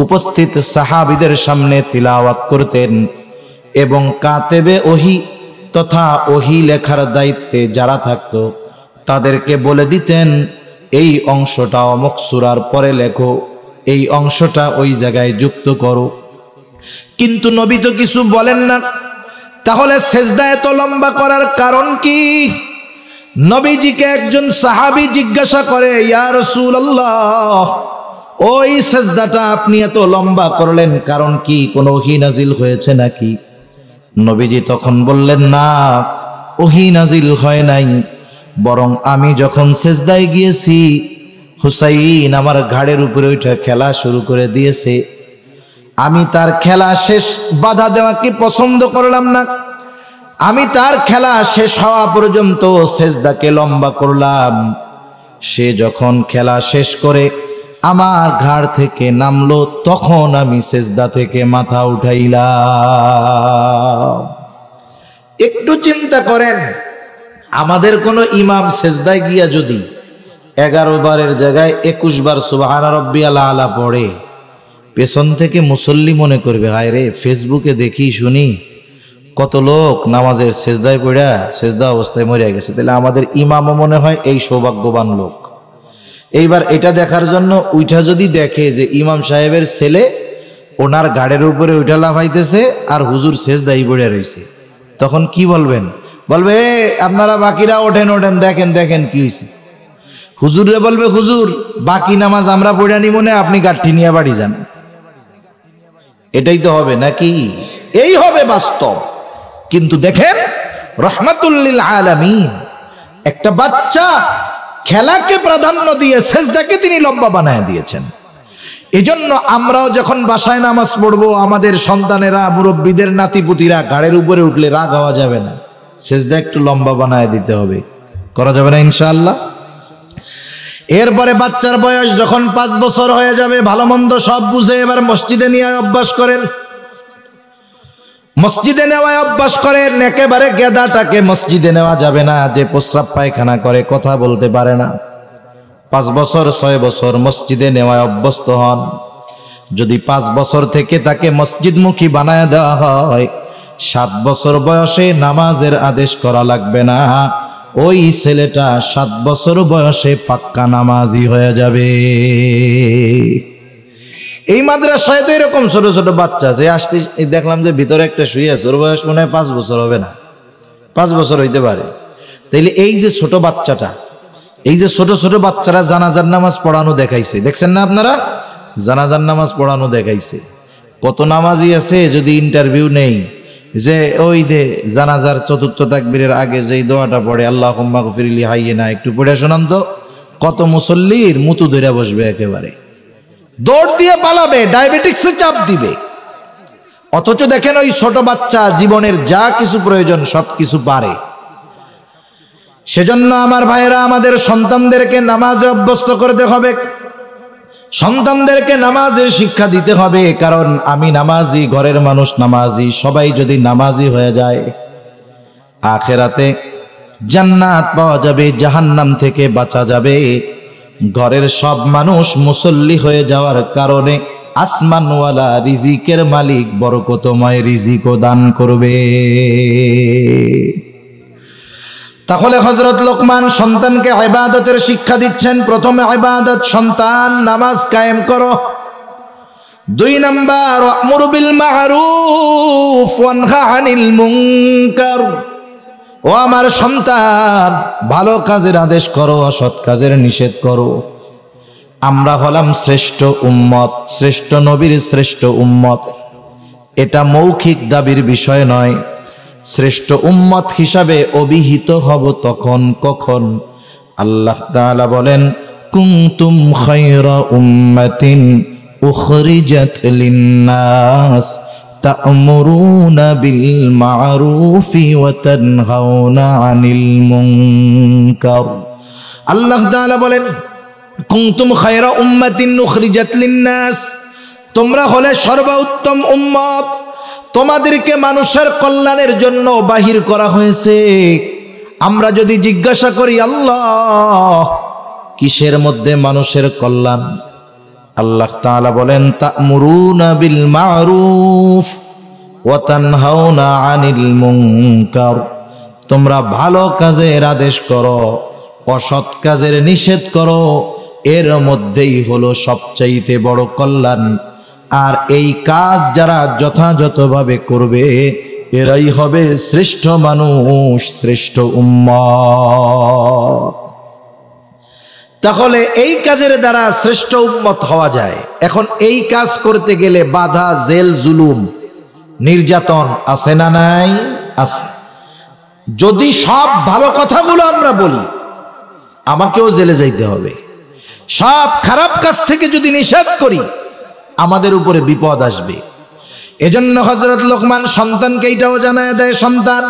উপস্থিত সাহাবীদের সামনে তিলাওয়াত করতেন, এবং কাতেবে ওহী তথা ওহী লেখার দায়িত্বে যারা থাকতো তাদেরকে বলে দিতেন এই অংশটা অমুক সূরার পরে লেখো, এই অংশটা ওই জায়গায় যুক্ত করো। কিন্তু নবী তো কিছু বলেন না। তাহলে সেজদা এত লম্বা করার কারণ কি? নবীজিকে একজন সাহাবী জিজ্ঞাসা করে, ইয়া রাসূলুল্লাহ, ওই সেজদাটা আপনি এত লম্বা করলেন কারণ কি? কোনো ওহী নাজিল হয়েছে নাকি? নবীজি তখন বললেন, না, ওহী নাজিল হয় নাই, বরং আমি যখন সেজদায় গিয়েছি হুসাইন আমার ঘাড়ের উপরে উঠে খেলা শুরু করে দিয়েছে, আমি তার খেলা শেষ বাধা দেওয়া কি পছন্দ করলাম না। আমি তার খেলা শেষ হওয়া পর্যন্ত সেজদাকে লম্বা করলাম। সে যখন খেলা শেষ করে আমার ঘাড় থেকে নামলো, তখন আমি সেজদা থেকে মাথা উঠাইলাম। একটু চিন্তা করেন, আমাদের কোনো ইমাম সেজদায় গিয়া যদি 11 বারের জায়গায় 21 বার সুবহানা রাব্বিয়াল আলা পড়ে, পেছন থেকে মুসল্লি মনে করবে হায় রে, ফেসবুকে দেখি শুনি কত লোক নামাজের সেজদায় পড়া সেজদা অবস্থায় মরে গেছে, তাহলে আমাদের ইমামও মনে হয় এই সৌভাগ্যবান লোক। এইবার এটা দেখার জন্য উইঠা যদি দেখে যে ইমাম সাহেবের ছেলে ওনার ঘাড়ের উপরে উঠা লাফাইতেছে আর হুজুর সেজদায় পড়ে রয়েছে, তখন কি বলবেন? বলবে আপনারা বাকিরা ওঠেন ওঠেন, দেখেন দেখেন কি হয়েছে। হুজুরে বলবে, হুজুর বাকি নামাজ আমরা পড়ে নি মনে, আপনি গাঠি নিয়ে বাড়ি যান। এটাই তো হবে নাকি? এই হবে বাস্তব। কিন্তু দেখেন, রহমাতুল লিল আলামিন, একটা বাচ্চা খেলাকে প্রাধান্য দিয়ে সেজদাকে তিনি লম্বা বানায় দিয়েছেন। এজন্য আমরাও যখন বাসায় নামাজ পড়বো, আমাদের সন্তানেরা, মুরব্বীদের নাতিপুতিরা ঘাড়ের উপরে উঠলে রাগ হওয়া যাবে না, সেজদা একটু লম্বা বানায় দিতে হবে। করা যাবে না ইনশাআল্লাহ? এরপরে বাচ্চার বয়স যখন 5 বছর হয়ে যাবে, ভালো মন্দ সব বুঝে এবার মসজিদে নিয়ে অভ্যাস করেন। মসজিদে নেওয়ায় অভ্যাস করেন। একেবারে গেদাটাকে মসজিদে নেওয়া যাবে না, যে প্রস্রাব পায়খানা করে, কথা বলতে পারে না। 5 বছর 6 বছর মসজিদে নেওয়ায় অভ্যস্ত হন। যদি 5 বছর থেকে তাকে মসজিদমুখী বানায় দেওয়া হয়, 7 বছর বয়সে নামাজের আদেশ করা লাগবে না, ওই ছেলেটা 7 বছর বয়সে পাক্কা নামাজি হয়ে যাবে। এই মাদ্রাসায় তো এরকম ছোট ছোট বাচ্চা যে আসতে দেখলাম যে ভিতরে একটা শুয়ে আছে, ওর বয়স মনে হয় 5 বছর হবে না, 5 বছর হইতে পারে। তাইলে এই যে ছোট বাচ্চাটা, এই যে ছোট ছোট বাচ্চারা জানাজার নামাজ পড়ানো দেখাইছে, দেখছেন না আপনারা? জানাজার নামাজ পড়ানো দেখাইছে। কত নামাজি আছে যদি ইন্টারভিউ নেই, যে ওই যে জানাজার 4র্থ তাকবীরের আগে যেই দোয়াটা পড়ে, আল্লাহুম্মা গফিরলি হাইয়িনা, একটু পড়ে শোনান তো। কত মুসল্লির মুতু ধরে বসবে, একেবারে দৌড় দিয়ে পালাবে, ডায়াবেটিক্সে চাপ দিবে। অথচ দেখেন ওই ছোট বাচ্চা জীবনের যা কিছু প্রয়োজন সব কিছু পারে। সেজন্য আমার ভাইয়েরা, আমাদের সন্তানদেরকে নামাজে অভ্যস্ত করতে হবে, সন্তানদেরকে নামাজের শিক্ষা দিতে হবে। কারণ আমি নামাজি, ঘরের মানুষ নামাজি, সবাই যদি নামাজি হয়ে যায়, আখিরাতে জান্নাত পাওয়া যাবে, জাহান্নাম থেকে বাঁচা যাবে। ঘরের সব মানুষ মুসল্লি হয়ে যাওয়ার কারণে আসমানওয়ালা রিজিকের মালিক বরকতময় রিজিকও দান করবে। তাহলে হযরত লোকমান সন্তানকে ইবাদতের শিক্ষা দিচ্ছেন। প্রথমে ইবাদত, সন্তান নামাজ কায়েম করো। 2 নাম্বার, আমরু বিল মারুফ ওয়ানহা আনিল মুনকার। ও আমার সন্তান, ভালো কাজের আদেশ করো, অসৎ কাজের নিষেধ করো। আমরা হলাম শ্রেষ্ঠ উম্মত, শ্রেষ্ঠ নবীর শ্রেষ্ঠ উম্মত। এটা মৌখিক দাবির বিষয় নয়। শ্রেষ্ঠ উম্মত হিসাবে অভিহিত হব তখন কখন? আল্লাহ তাআলা বলেন, কুনতুম খায়রা উম্মাতিন উখরিজাত লিন-নাস তা'মুরুনা বিল মা'রুফি ওয়া তানহাউনা আনিল মুনকার। আল্লাহ তাআলা বলেন, কুনতুম খায়রা উম্মাতিন উখরিজাত লিন-নাস, তোমরা হলে সর্বোত্তম উম্মত, তোমাদেরকে মানুষের কল্যাণের জন্য বাহির করা হয়েছে। আমরা যদি জিজ্ঞাসা করি, আল্লাহ কিসের মধ্যে মানুষের কল্যাণ? আল্লাহ তাআলা বলেন, তা'মুরুনা বিল মা'রুফ ওয়া তানহাউনা আনিল মুনকার, তোমরা ভালো কাজের আদেশ করো, অসৎ কাজের নিষেধ করো, এর মধ্যেই হলো সবচাইতে বড় কল্যাণ। আর এই কাজ যারা যথাযথভাবে করবে এরাই হবে শ্রেষ্ঠ মানুষ, শ্রেষ্ঠ উম্মত। তাহলে এই কাজের দ্বারা শ্রেষ্ঠ উম্মত হওয়া যায়। এখন এই কাজ করতে গেলে বাধা, জেল, জুলুম, নির্যাতন আছে না নাই? আছে। যদি সব ভালো কথাগুলো আমরা বলি, আমাকেও জেলে যাইতে হবে। সব খারাপ কাজ থেকে যদি নিষেধ করি, আমাদের উপরে বিপদ আসবে। এজন্য হযরত লোকমান সন্তানকে এটাও জানায় দেয়, সন্তান,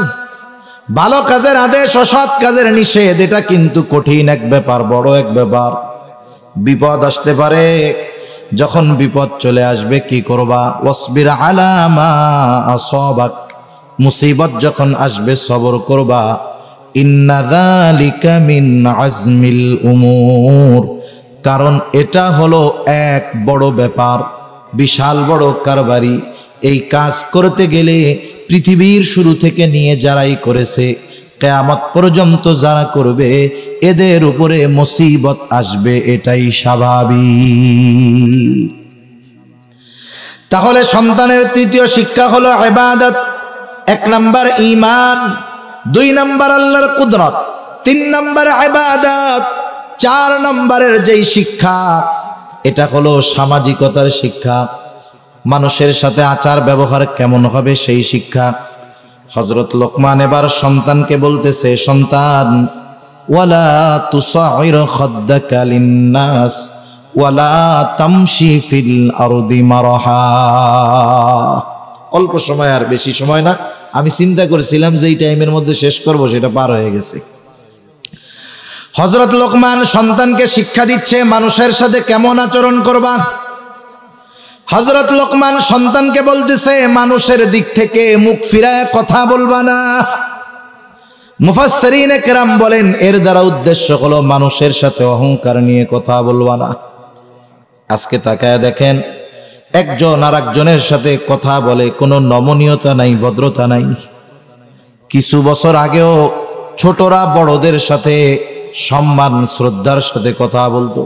ভালো কাজের আদেশ, অসৎ কাজের নিষেধ, এটা কিন্তু কঠিন এক ব্যাপার, বড় এক ব্যাপার। বিপদ আসতে পারে। যখন বিপদ চলে আসবে কি করবা? ওয়াসবির আলা মা আসাবাক, মুসিবত যখন আসবে সবর করবা। ইন্না যালিকা মিন আজমিল উমুর, কারণ এটা হলো এক বড় ব্যাপার, বিশাল বড় কারবারি। এই কাজ করতে গেলে পৃথিবীর শুরু থেকে নিয়ে যারাই করেছে, কিয়ামত পর্যন্ত যারা করবে, এদের উপরে মুসিবত আসবে, এটাই স্বাভাবিক। তাহলে সন্তানের তৃতীয় শিক্ষা হলো ইবাদত। 1 নাম্বার ঈমান, 2 নাম্বার আল্লাহর কুদরত, 3 নাম্বার ইবাদত, 4 নাম্বারের যেই শিক্ষা, এটা হলো সামাজিকতার শিক্ষা। মানুষের সাথে আচার ব্যবহার কেমন হবে সেই শিক্ষা। হযরত লোকমান এবার সন্তানকে বলতেছে, সন্তান, ওয়ালা তুসাইর খাদ্দাকা লিন-নাস ওয়ালা তামশি ফিল আরদি মারহা। অল্প সময়, আর বেশি সময় না। আমি চিন্তা করেছিলাম যে এই টাইমের মধ্যে শেষ করব, সেটা পার হয়ে গেছে। হযরত লোকমান সন্তানকে শিক্ষা দিচ্ছে মানুষের সাথে কেমন আচরণ করবা। হযরত লোকমান সন্তানকে বলতেছে, মানুষের দিক থেকে মুখ ফিরায় কথা বলবা না। মুফাসসিরিনে কেরাম বলেন, এর দ্বারা উদ্দেশ্য হলো মানুষের সাথে অহংকার নিয়ে কথা বলবা না। আজকে তাকায় দেখেন, একজন আর একজনের সাথে কথা বলে, কোনো নমনীয়তা নাই, ভদ্রতা নাই। কিছু বছর আগেও ছোটরা বড়দের সাথে সম্মান, শ্রদ্ধার সাথে কথা বলতো।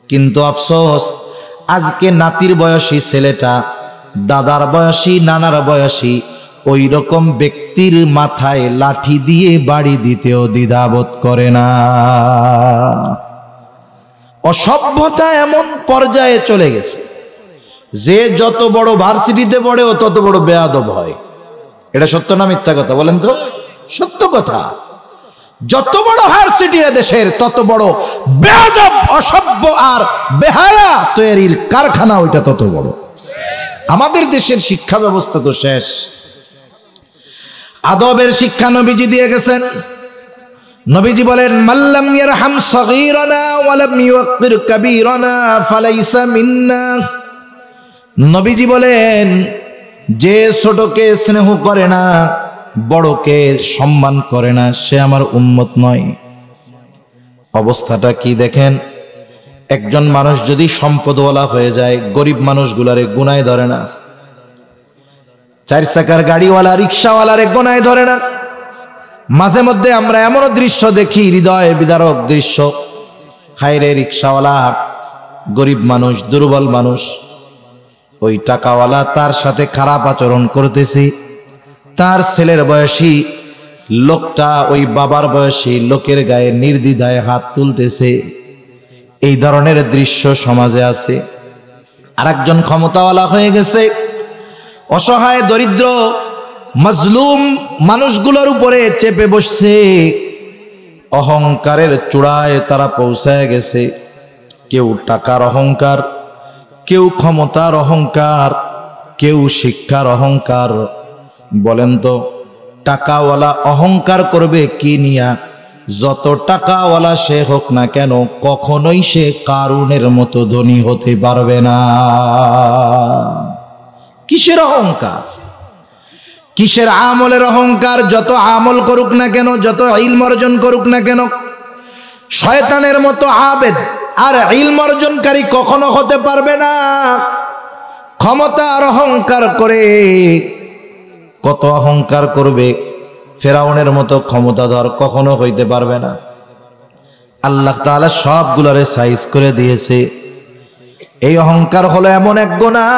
কিন্তু আফসোস, আজকে নাতির বয়সী ছেলেটা দাদার বয়সী, নানার বয়সী ওই রকম ব্যক্তির মাথায় লাঠি দিয়ে বাড়ি দিতেও দ্বিধাবোধ করে না। অসভ্যতা এমন পর্যায়ে চলে গেছে যে যত বড় ভার্সিটিতে পড়ে ও তত বড় বেয়াদব হয়। এটা সত্য না মিথ্যা কথা বলেন তো? সত্য কথা। যত বড় ভার্সিটি দেশের, তত বড় বেয়াদব, অসভ্য আর বেহায়া তৈরির কারখানা ওইটা তত বড়। আমাদের দেশের শিক্ষা ব্যবস্থা তো শেষ। আদবের শিক্ষা নবীজি দিয়ে গেছেন। নবীজি বলেন, মাল্লাম ইয়ারহাম সগীরানা ওয়া লাম ইউক্কির কাবীরানা ফালাইসা মিন্না। নবীজি বলেন, যে ছোটকে স্নেহ করে না, বড়কে সম্মান করে না, সে আমার উম্মত নয়। অবস্থাটা কি দেখেন, একজন মানুষ যদি সম্পদওয়ালা হয়ে যায়, গরিব মানুষগুলারে গুনায় ধরে না। 4 চাকার গাড়িওয়ালা, রিক্সাওয়ালারে গুনায় ধরে না। মাঝে মধ্যে আমরা এমন দৃশ্য দেখি, হৃদয় বিদারক দৃশ্য। হায়রে, রিক্সাওয়ালা গরিব মানুষ, দুর্বল মানুষ, ওই টাকাওয়ালা তার সাথে খারাপ আচরণ করতেছি। তার ছেলের বয়সী লোকটা ওই বাবার বয়সী লোকের গায়ে নির্দ্বিধায় হাত তুলতেছে। এই ধরনের দৃশ্য সমাজে আছে। আরেকজন ক্ষমতাওয়ালা হয়ে গেছে, অসহায় দরিদ্র মজলুম মানুষগুলোর উপরে চেপে বসছে, অহংকারের চূড়ায় তারা পৌঁছায় গেছে। কেউ টাকার অহংকার, কেউ ক্ষমতার অহংকার, কেউ শিক্ষার অহংকার। বলেন তো টাকাওয়ালা অহংকার করবে কি নিয়া? যত টাকাওয়ালা সে হোক না কেন, কখনোই সে কারুনের মতো ধনী হতে পারবে না। কিসের অহংকার? কিসের আমলের অহংকার? যত আমল করুক না কেন, যত ইলম অর্জন করুক না কেন, শয়তানের মতো আবেদ আর ইলম অর্জনকারী কখনো হতে পারবে না। ক্ষমতার অহংকার করে, কত অহংকার করবে, ফেরাউনের মতো ক্ষমতাধর কখনো হইতে পারবে না। আল্লাহ তাআলা সবগুলোরে সাইজ করে দিয়েছে। এই অহংকার হলো এমন এক গুনাহ,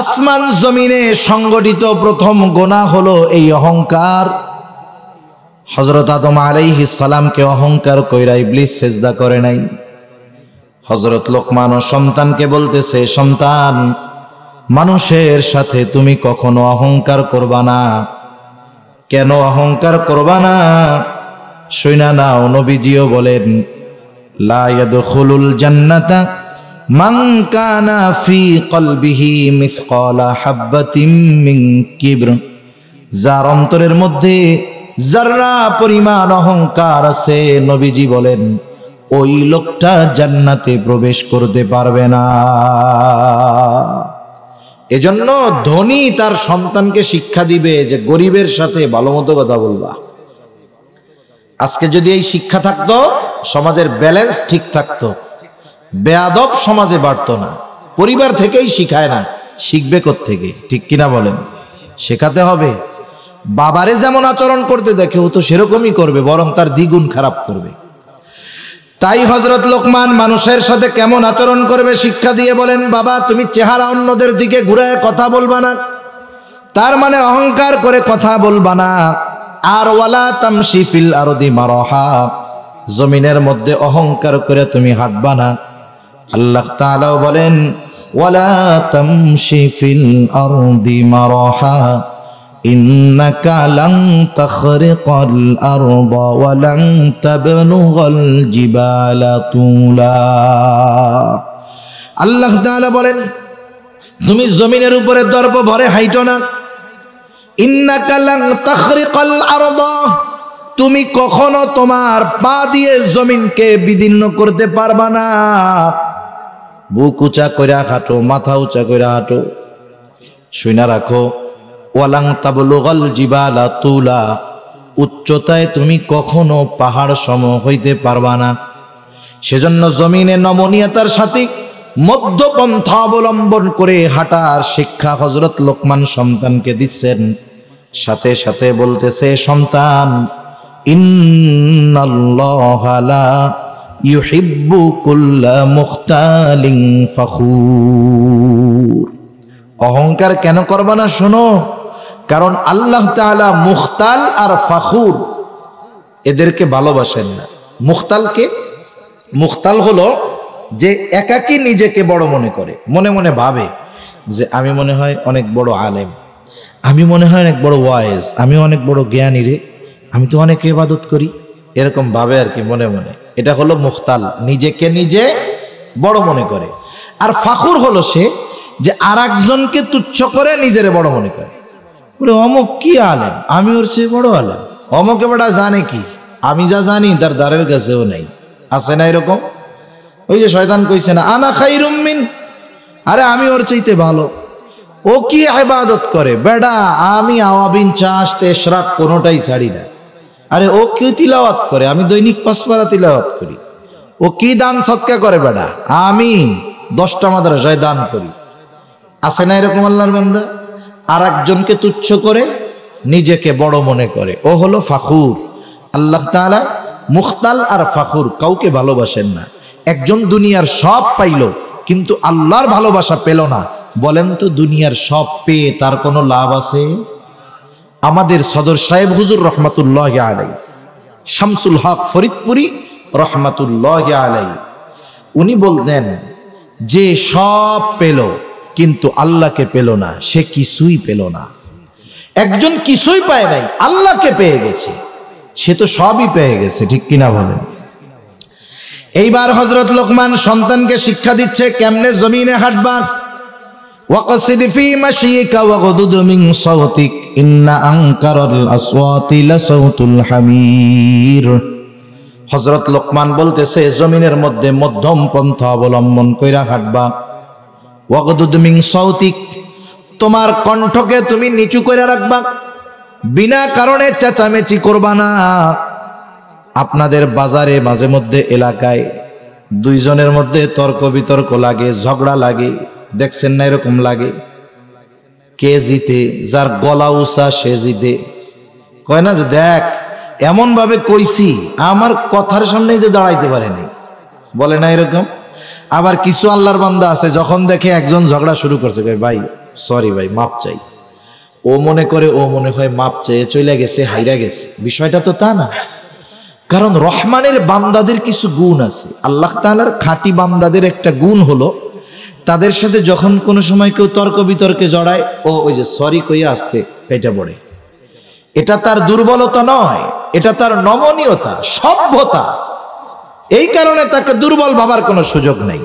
আসমান জমিনে সংগঠিত প্রথম গুনাহ হলো এই অহংকার। হযরত আদম আলাইহিস সালামকে অহংকার কইরা ইবলিস সিজদা করে নাই। হযরত লোকমান ও সন্তানকে বলতেছে, সন্তান, মানুষের সাথে তুমি কখনো অহংকার করবা না। কেন অহংকার করবা না? শুইনা নাও, নবীজিও বলেন, লা ইয়াদখুলুল জান্নাতা মান কানা ফি কলবিহি মিসকালা হাববাতিন মিন কিবর। যার অন্তরের মধ্যে যাররা পরিমাণ অহংকার আছে, নবীজি বলেন ওই লোকটা জান্নাতে প্রবেশ করতে পারবে না। এজন্য ধনী তার সন্তানকে শিক্ষা দিবে যে গরিবের সাথে ভালো মতো কথা বলবা। আজকে যদি এই শিক্ষা থাকতো, সমাজের ব্যালেন্স ঠিক থাকতো, বেয়াদব সমাজে বাড়তো না। পরিবার থেকেই শিখায় না, শিখবে কোত্থেকে? ঠিক কিনা বলেন? শেখাতে হবে। বাবারে যেমন আচরণ করতে দেখে, ও তো সেরকমই করবে, বরং তার দ্বিগুণ খারাপ করবে। তাই হযরত লোকমান মানুষের সাথে কেমন আচরণ করবে শিক্ষা দিয়ে বলেন, বাবা তুমি চেহারা অন্যদের দিকে ঘুরায় কথা বলবা না, তার মানে অহংকার করে কথা বলবা না। আর ওয়ালা তামশি ফিল আরদি মারহা, জমিনের মধ্যে অহংকার করে তুমি হাঁটবা না। আল্লাহ তাআলা বলেন, ওয়ালা তামশি ফিল আরদি মারহা ইন্নাকা লান তাখরিকাল আরদা ওয়া লান তাবলুগাল জিবালা তুলা। আল্লাহ তাআলা বলেন, তুমি জমিনের উপরে দর্প ভরে হাইটো না। ইন্নাকা লান তাখরিকাল আরদা, তুমি কখনো তোমার পা দিয়ে জমিনকে বিদীর্ণ করতে পারবা না। বুক উঁচা কইরা হাঁটো, মাথা উঁচা কইরা হাঁটো। শুইনা রাখো, ওয়ালাং তাবলুগাল জিবালা তুলা, উচ্চতায় তুমি কখনো পাহাড় সম হইতে পারবা না। সেজন্য জমিনে নমনীয়তার সাথে মধ্যপন্থা অবলম্বন করে হাঁটার শিক্ষা হযরত লোকমান সন্তানকে দিচ্ছেন। সাথে সাথে বলতেছে, সন্তান, ইন্নাল্লাহা লা ইউহিব্বু কুল্লা মুখতালিন ফখুর। অহংকার কেন করবা না? শোনো, কারণ আল্লাহ তাআলা মুখতাল আর ফাখুর এদেরকে ভালোবাসেন না। মুখতালকে, মুখতাল হলো যে একাকী নিজেকে বড় মনে করে, মনে মনে ভাবে যে আমি মনে হয় অনেক বড় আলেম, আমি মনে হয় অনেক বড় ওয়াইজ, আমি অনেক বড় জ্ঞানী রে, আমি তো অনেক ইবাদত করি, এরকম ভাবে আর কি মনে মনে। এটা হলো মুখতাল, নিজেকে নিজে বড় মনে করে। আর ফাখুর হলো সে যে আর একজনকে তুচ্ছ করে নিজের বড় মনে করে। বলে অমুক কি আলেম, আমি ওর চেয়ে বড় আলেম, অমুকে বেটা জানে কি, আমি যা জানি তার দ্বারের কাছেও নেই। আছে না এরকম? ওই যে শয়তান কইছে না, আনা খাইরুম মিন, আরে আমি ওর চাইতে ভালো। ও কি ইবাদত করে বেটা, আমি আওয়াবিন চাষ তেশরাক কোনোটাই ছাড়ি না। আরে ও কি তিলাওয়াত করে, আমি দৈনিক 5 পারা তিলাওয়াত করি। ও কি দান সৎকা করে বেটা, আমি 10টা মাদ্রাসায় দান করি। আছে না এরকম আল্লাহর বান্দা? আর একজনকে তুচ্ছ করে নিজেকে বড় মনে করে, ও হলো ফাখুর। আল্লাহ তাআলা মুখতাল আর ফাখুর কাউকে ভালোবাসেন না। একজন দুনিয়ার সব পাইল কিন্তু আল্লাহর ভালোবাসা পেল না। বলেন তো, দুনিয়ার সব পেয়ে তার কোনো লাভ আছে? আমাদের সদর সাহেব হুজুর রহমাতুল্লাহি আলাইহি, শামসুল হক ফরিদপুরি রহমাতুল্লাহি আলাইহি, উনি বলতেন যে সব পেল কিন্তু আল্লাহকে পেল না, সে কিছুই পেল না। একজন কিছুই পায় নাই, আল্লাহকে পেয়ে গেছে, সে তো সবই পেয়ে গেছে। ঠিক কিনা বলেন? এইবার হযরত লোকমান সন্তানকে শিক্ষা দিচ্ছে কেমনে জমিনে হাঁটবা। ওয়াকসিদ ফি মাশিকা ওয়াগদুদ মিন সাওতিক ইন্না আনকারাল আসওয়াতি লাসাউতুল হামির। হযরত লোকমান বলতেছে জমিনের মধ্যে মধ্যম পন্থা অবলম্বন কইরা হাঁটবা। ওয়াগদুদ মিন সাওতিক, তোমার কণ্ঠকে তুমি নিচু করে রাখবা, বিনা কারণে চেঁচামেচি করবা না। আপনাদের বাজারে মাঝে মধ্যে এলাকায় দুইজনের মধ্যে তর্ক বিতর্ক লাগে, ঝগড়া লাগে, দেখছেন না? এরকম লাগে। কে জিতে? যার গলা উঁচা সে জিতে। কয় না যে দেখ এমন ভাবে কইছি আমার কথার সামনেই যে দাঁড়াইতে পারেনি, বলে না এরকম? আবার কিছু আল্লাহর বান্দা আছে যখন দেখে একজন ঝগড়া শুরু করছে, ভাই সরি ভাই মাপ চাই, ও মনে করে ও মনে হয় মাপ চেয়ে চলে গেছে, হাইরা গেছে। বিষয়টা তো তা না। কারণ রহমানের বান্দাদের কিছু গুণ আছে। আল্লাহ তাআলার খাঁটি বান্দাদের একটা গুণ হলো তাদের সাথে যখন কোনো সময় কেউ তর্ক বিতর্কে জড়ায়, ও ওই যে সরি কইয়া আসতে এটা পড়ে। এটা তার দুর্বলতা নয়, এটা তার নমনীয়তা, সভ্যতা। এই কারণে তাকে দুর্বল ভাবার কোনো সুযোগ নেই।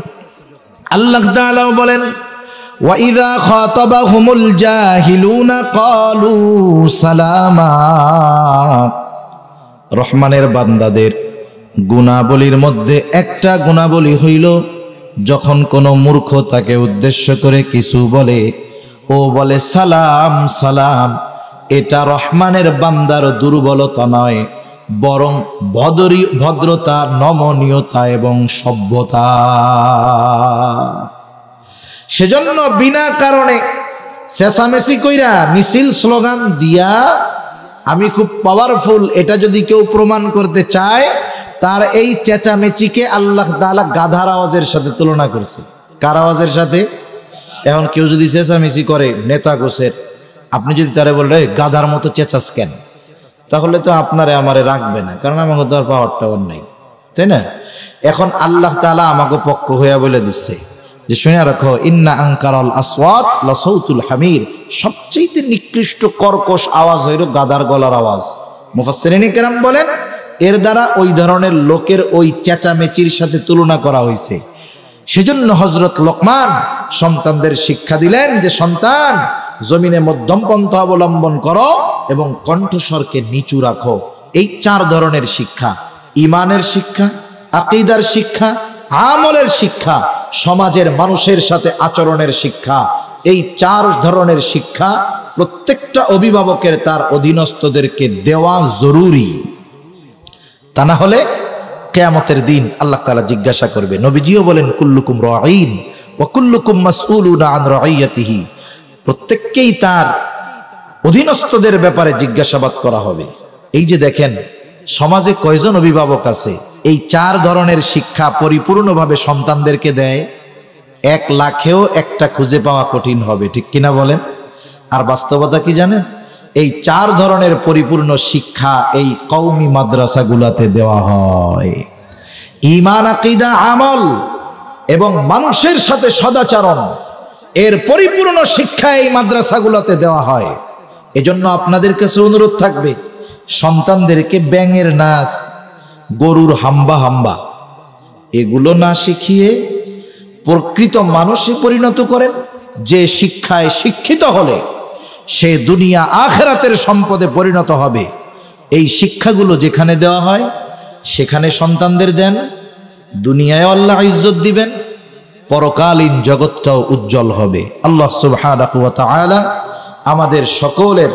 আল্লাহ তাআলা বলেন ওয়াইযা খাতাবাহুমুল জাহিলুনা ক্বালু সালামা। রহমানের বান্দাদের গুণাবলীর মধ্যে একটা গুণাবলী হইল যখন কোনো মূর্খ তাকে উদ্দেশ্য করে কিছু বলে, ও বলে সালাম সালাম। এটা রহমানের বান্দার দুর্বলতা নয়, বরং ভদ্রতা, নমনীয়তা এবং সভ্যতা। সেজন্য বিনা কারণে চেঁচামেচি কইরা মিছিল স্লোগান দিয়া আমি খুব পাওয়ারফুল এটা যদি কেউ প্রমাণ করতে চায়, তার এই চেঁচামেচিকে আল্লাহ তাআলা গাধার আওয়াজের সাথে তুলনা করছে। কার আওয়াজের সাথে? এখন কেউ যদি চেঁচামেচি করে নেতা গোছের, আপনি যদি তারে বললে গাধার মতো চেঁচাস কেন, তাহলে তো আপনারে আমারে রাখবে না, কারণ আমাকে তো আর পাওয়ার টাওয়ার নাই, তাই না? এখন আল্লাহ তাআলা আমাকে পক্ষ হইয়া বলে দিচ্ছে যে শুনে রাখো, ইন্না আনকারাল আসওয়াত লাসাউতুল হামির। সবচেয়ে নিকৃষ্ট কর্কশ আওয়াজ হইল গাধার গলার আওয়াজ। মুফাসসিরিন কেরাম বলেন এর দ্বারা ওই ধরনের লোকের ওই চেঁচামেচির সাথে তুলনা করা হয়েছে। সেজন্য হযরত লোকমান সন্তানদের শিক্ষা দিলেন যে সন্তান, জমিনে মধ্যম পন্থা অবলম্বন করো এবং কণ্ঠস্বরকে নিচু রাখো। এই চার ধরনের শিক্ষা, ঈমানের শিক্ষা, আকীদার শিক্ষা, আমলের শিক্ষা, সমাজের মানুষের সাথে আচরণের শিক্ষা, এই চার ধরনের শিক্ষা প্রত্যেকটা অভিভাবকের তার অধীনস্থদেরকে দেওয়া জরুরি। তা না হলে কিয়ামতের দিন আল্লাহ তাআলা জিজ্ঞাসা করবে। নবীজিও বলেন কুল্লুকুম রাঈন ওয়া কুল্লুকুম মাসউলুন আন রাঈয়াতিহি। প্রত্যেককেই তার অধীনস্থদের ব্যাপারে জিজ্ঞাসাবাদ করা হবে। এই যে দেখেন সমাজে কয়জন অভিভাবক আছে এই চার ধরনের শিক্ষা পরিপূর্ণভাবে সন্তানদেরকে দেয়? 1 লাখেও একটা খুঁজে পাওয়া কঠিন হবে, ঠিক কিনা বলেন? আর বাস্তবতা কি জানেন? এই চার ধরনের পরিপূর্ণ শিক্ষা এই কওমি মাদ্রাসাগুলোতে দেওয়া হয়। ঈমান, আকীদা, আমল এবং মানুষের সাথে সদাচরণ, এর পরিপূর্ণ শিক্ষা এই মাদ্রাসাগুলোতে দেওয়া হয়। এজন্য আপনাদের কাছে অনুরোধ থাকবে সন্তানদেরকে ব্যাঙের নাচ, গরুর হাম্বা হাম্বা এগুলো না শিখিয়ে প্রকৃত মানুষে পরিণত করেন। যে শিক্ষায় শিক্ষিত হলে সে দুনিয়া আখিরাতের সম্পদে পরিণত হবে। এই শিক্ষাগুলো যেখানে দেওয়া হয় সেখানে সন্তানদের দেন, দুনিয়ায় আল্লাহ ইজ্জত দিবেন, পরকালীন জগৎটাও উজ্জ্বল হবে। আল্লাহ সুবহানাহু ওয়া তাআলা আমাদের সকলের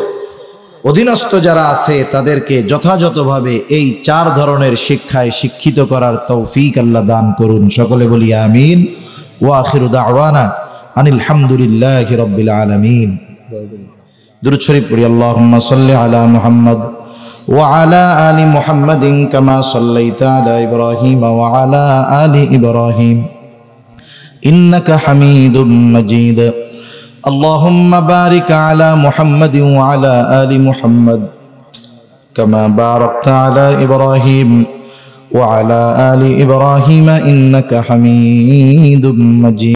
অধীনস্থ যারা আছে তাদেরকে যথাযথভাবে এই চার ধরনের শিক্ষায় শিক্ষিত করার তৌফিক আল্লাহ দান করুন। সকলে বলি আমিন। ওয়া আখিরু দাওয়ানা আনিল হামদুলিল্লাহি রাব্বিল আলামিন। দুরূদ শরীফ পড়ি। আল্লাহুম্মা সাল্লি আলা মুহাম্মদ ওয়া আলা আলি মুহাম্মাদিন কামা সাল্লাইতা আলা ইব্রাহিম ওয়া আলা আলি ইব্রাহিম ইন্নাকা হামিদুম মাজিদ। اللهم بارك على محمد وعلى آل محمد كما باركت على إبراهيم وعلى آل إبراهيم إنك حميد مجيد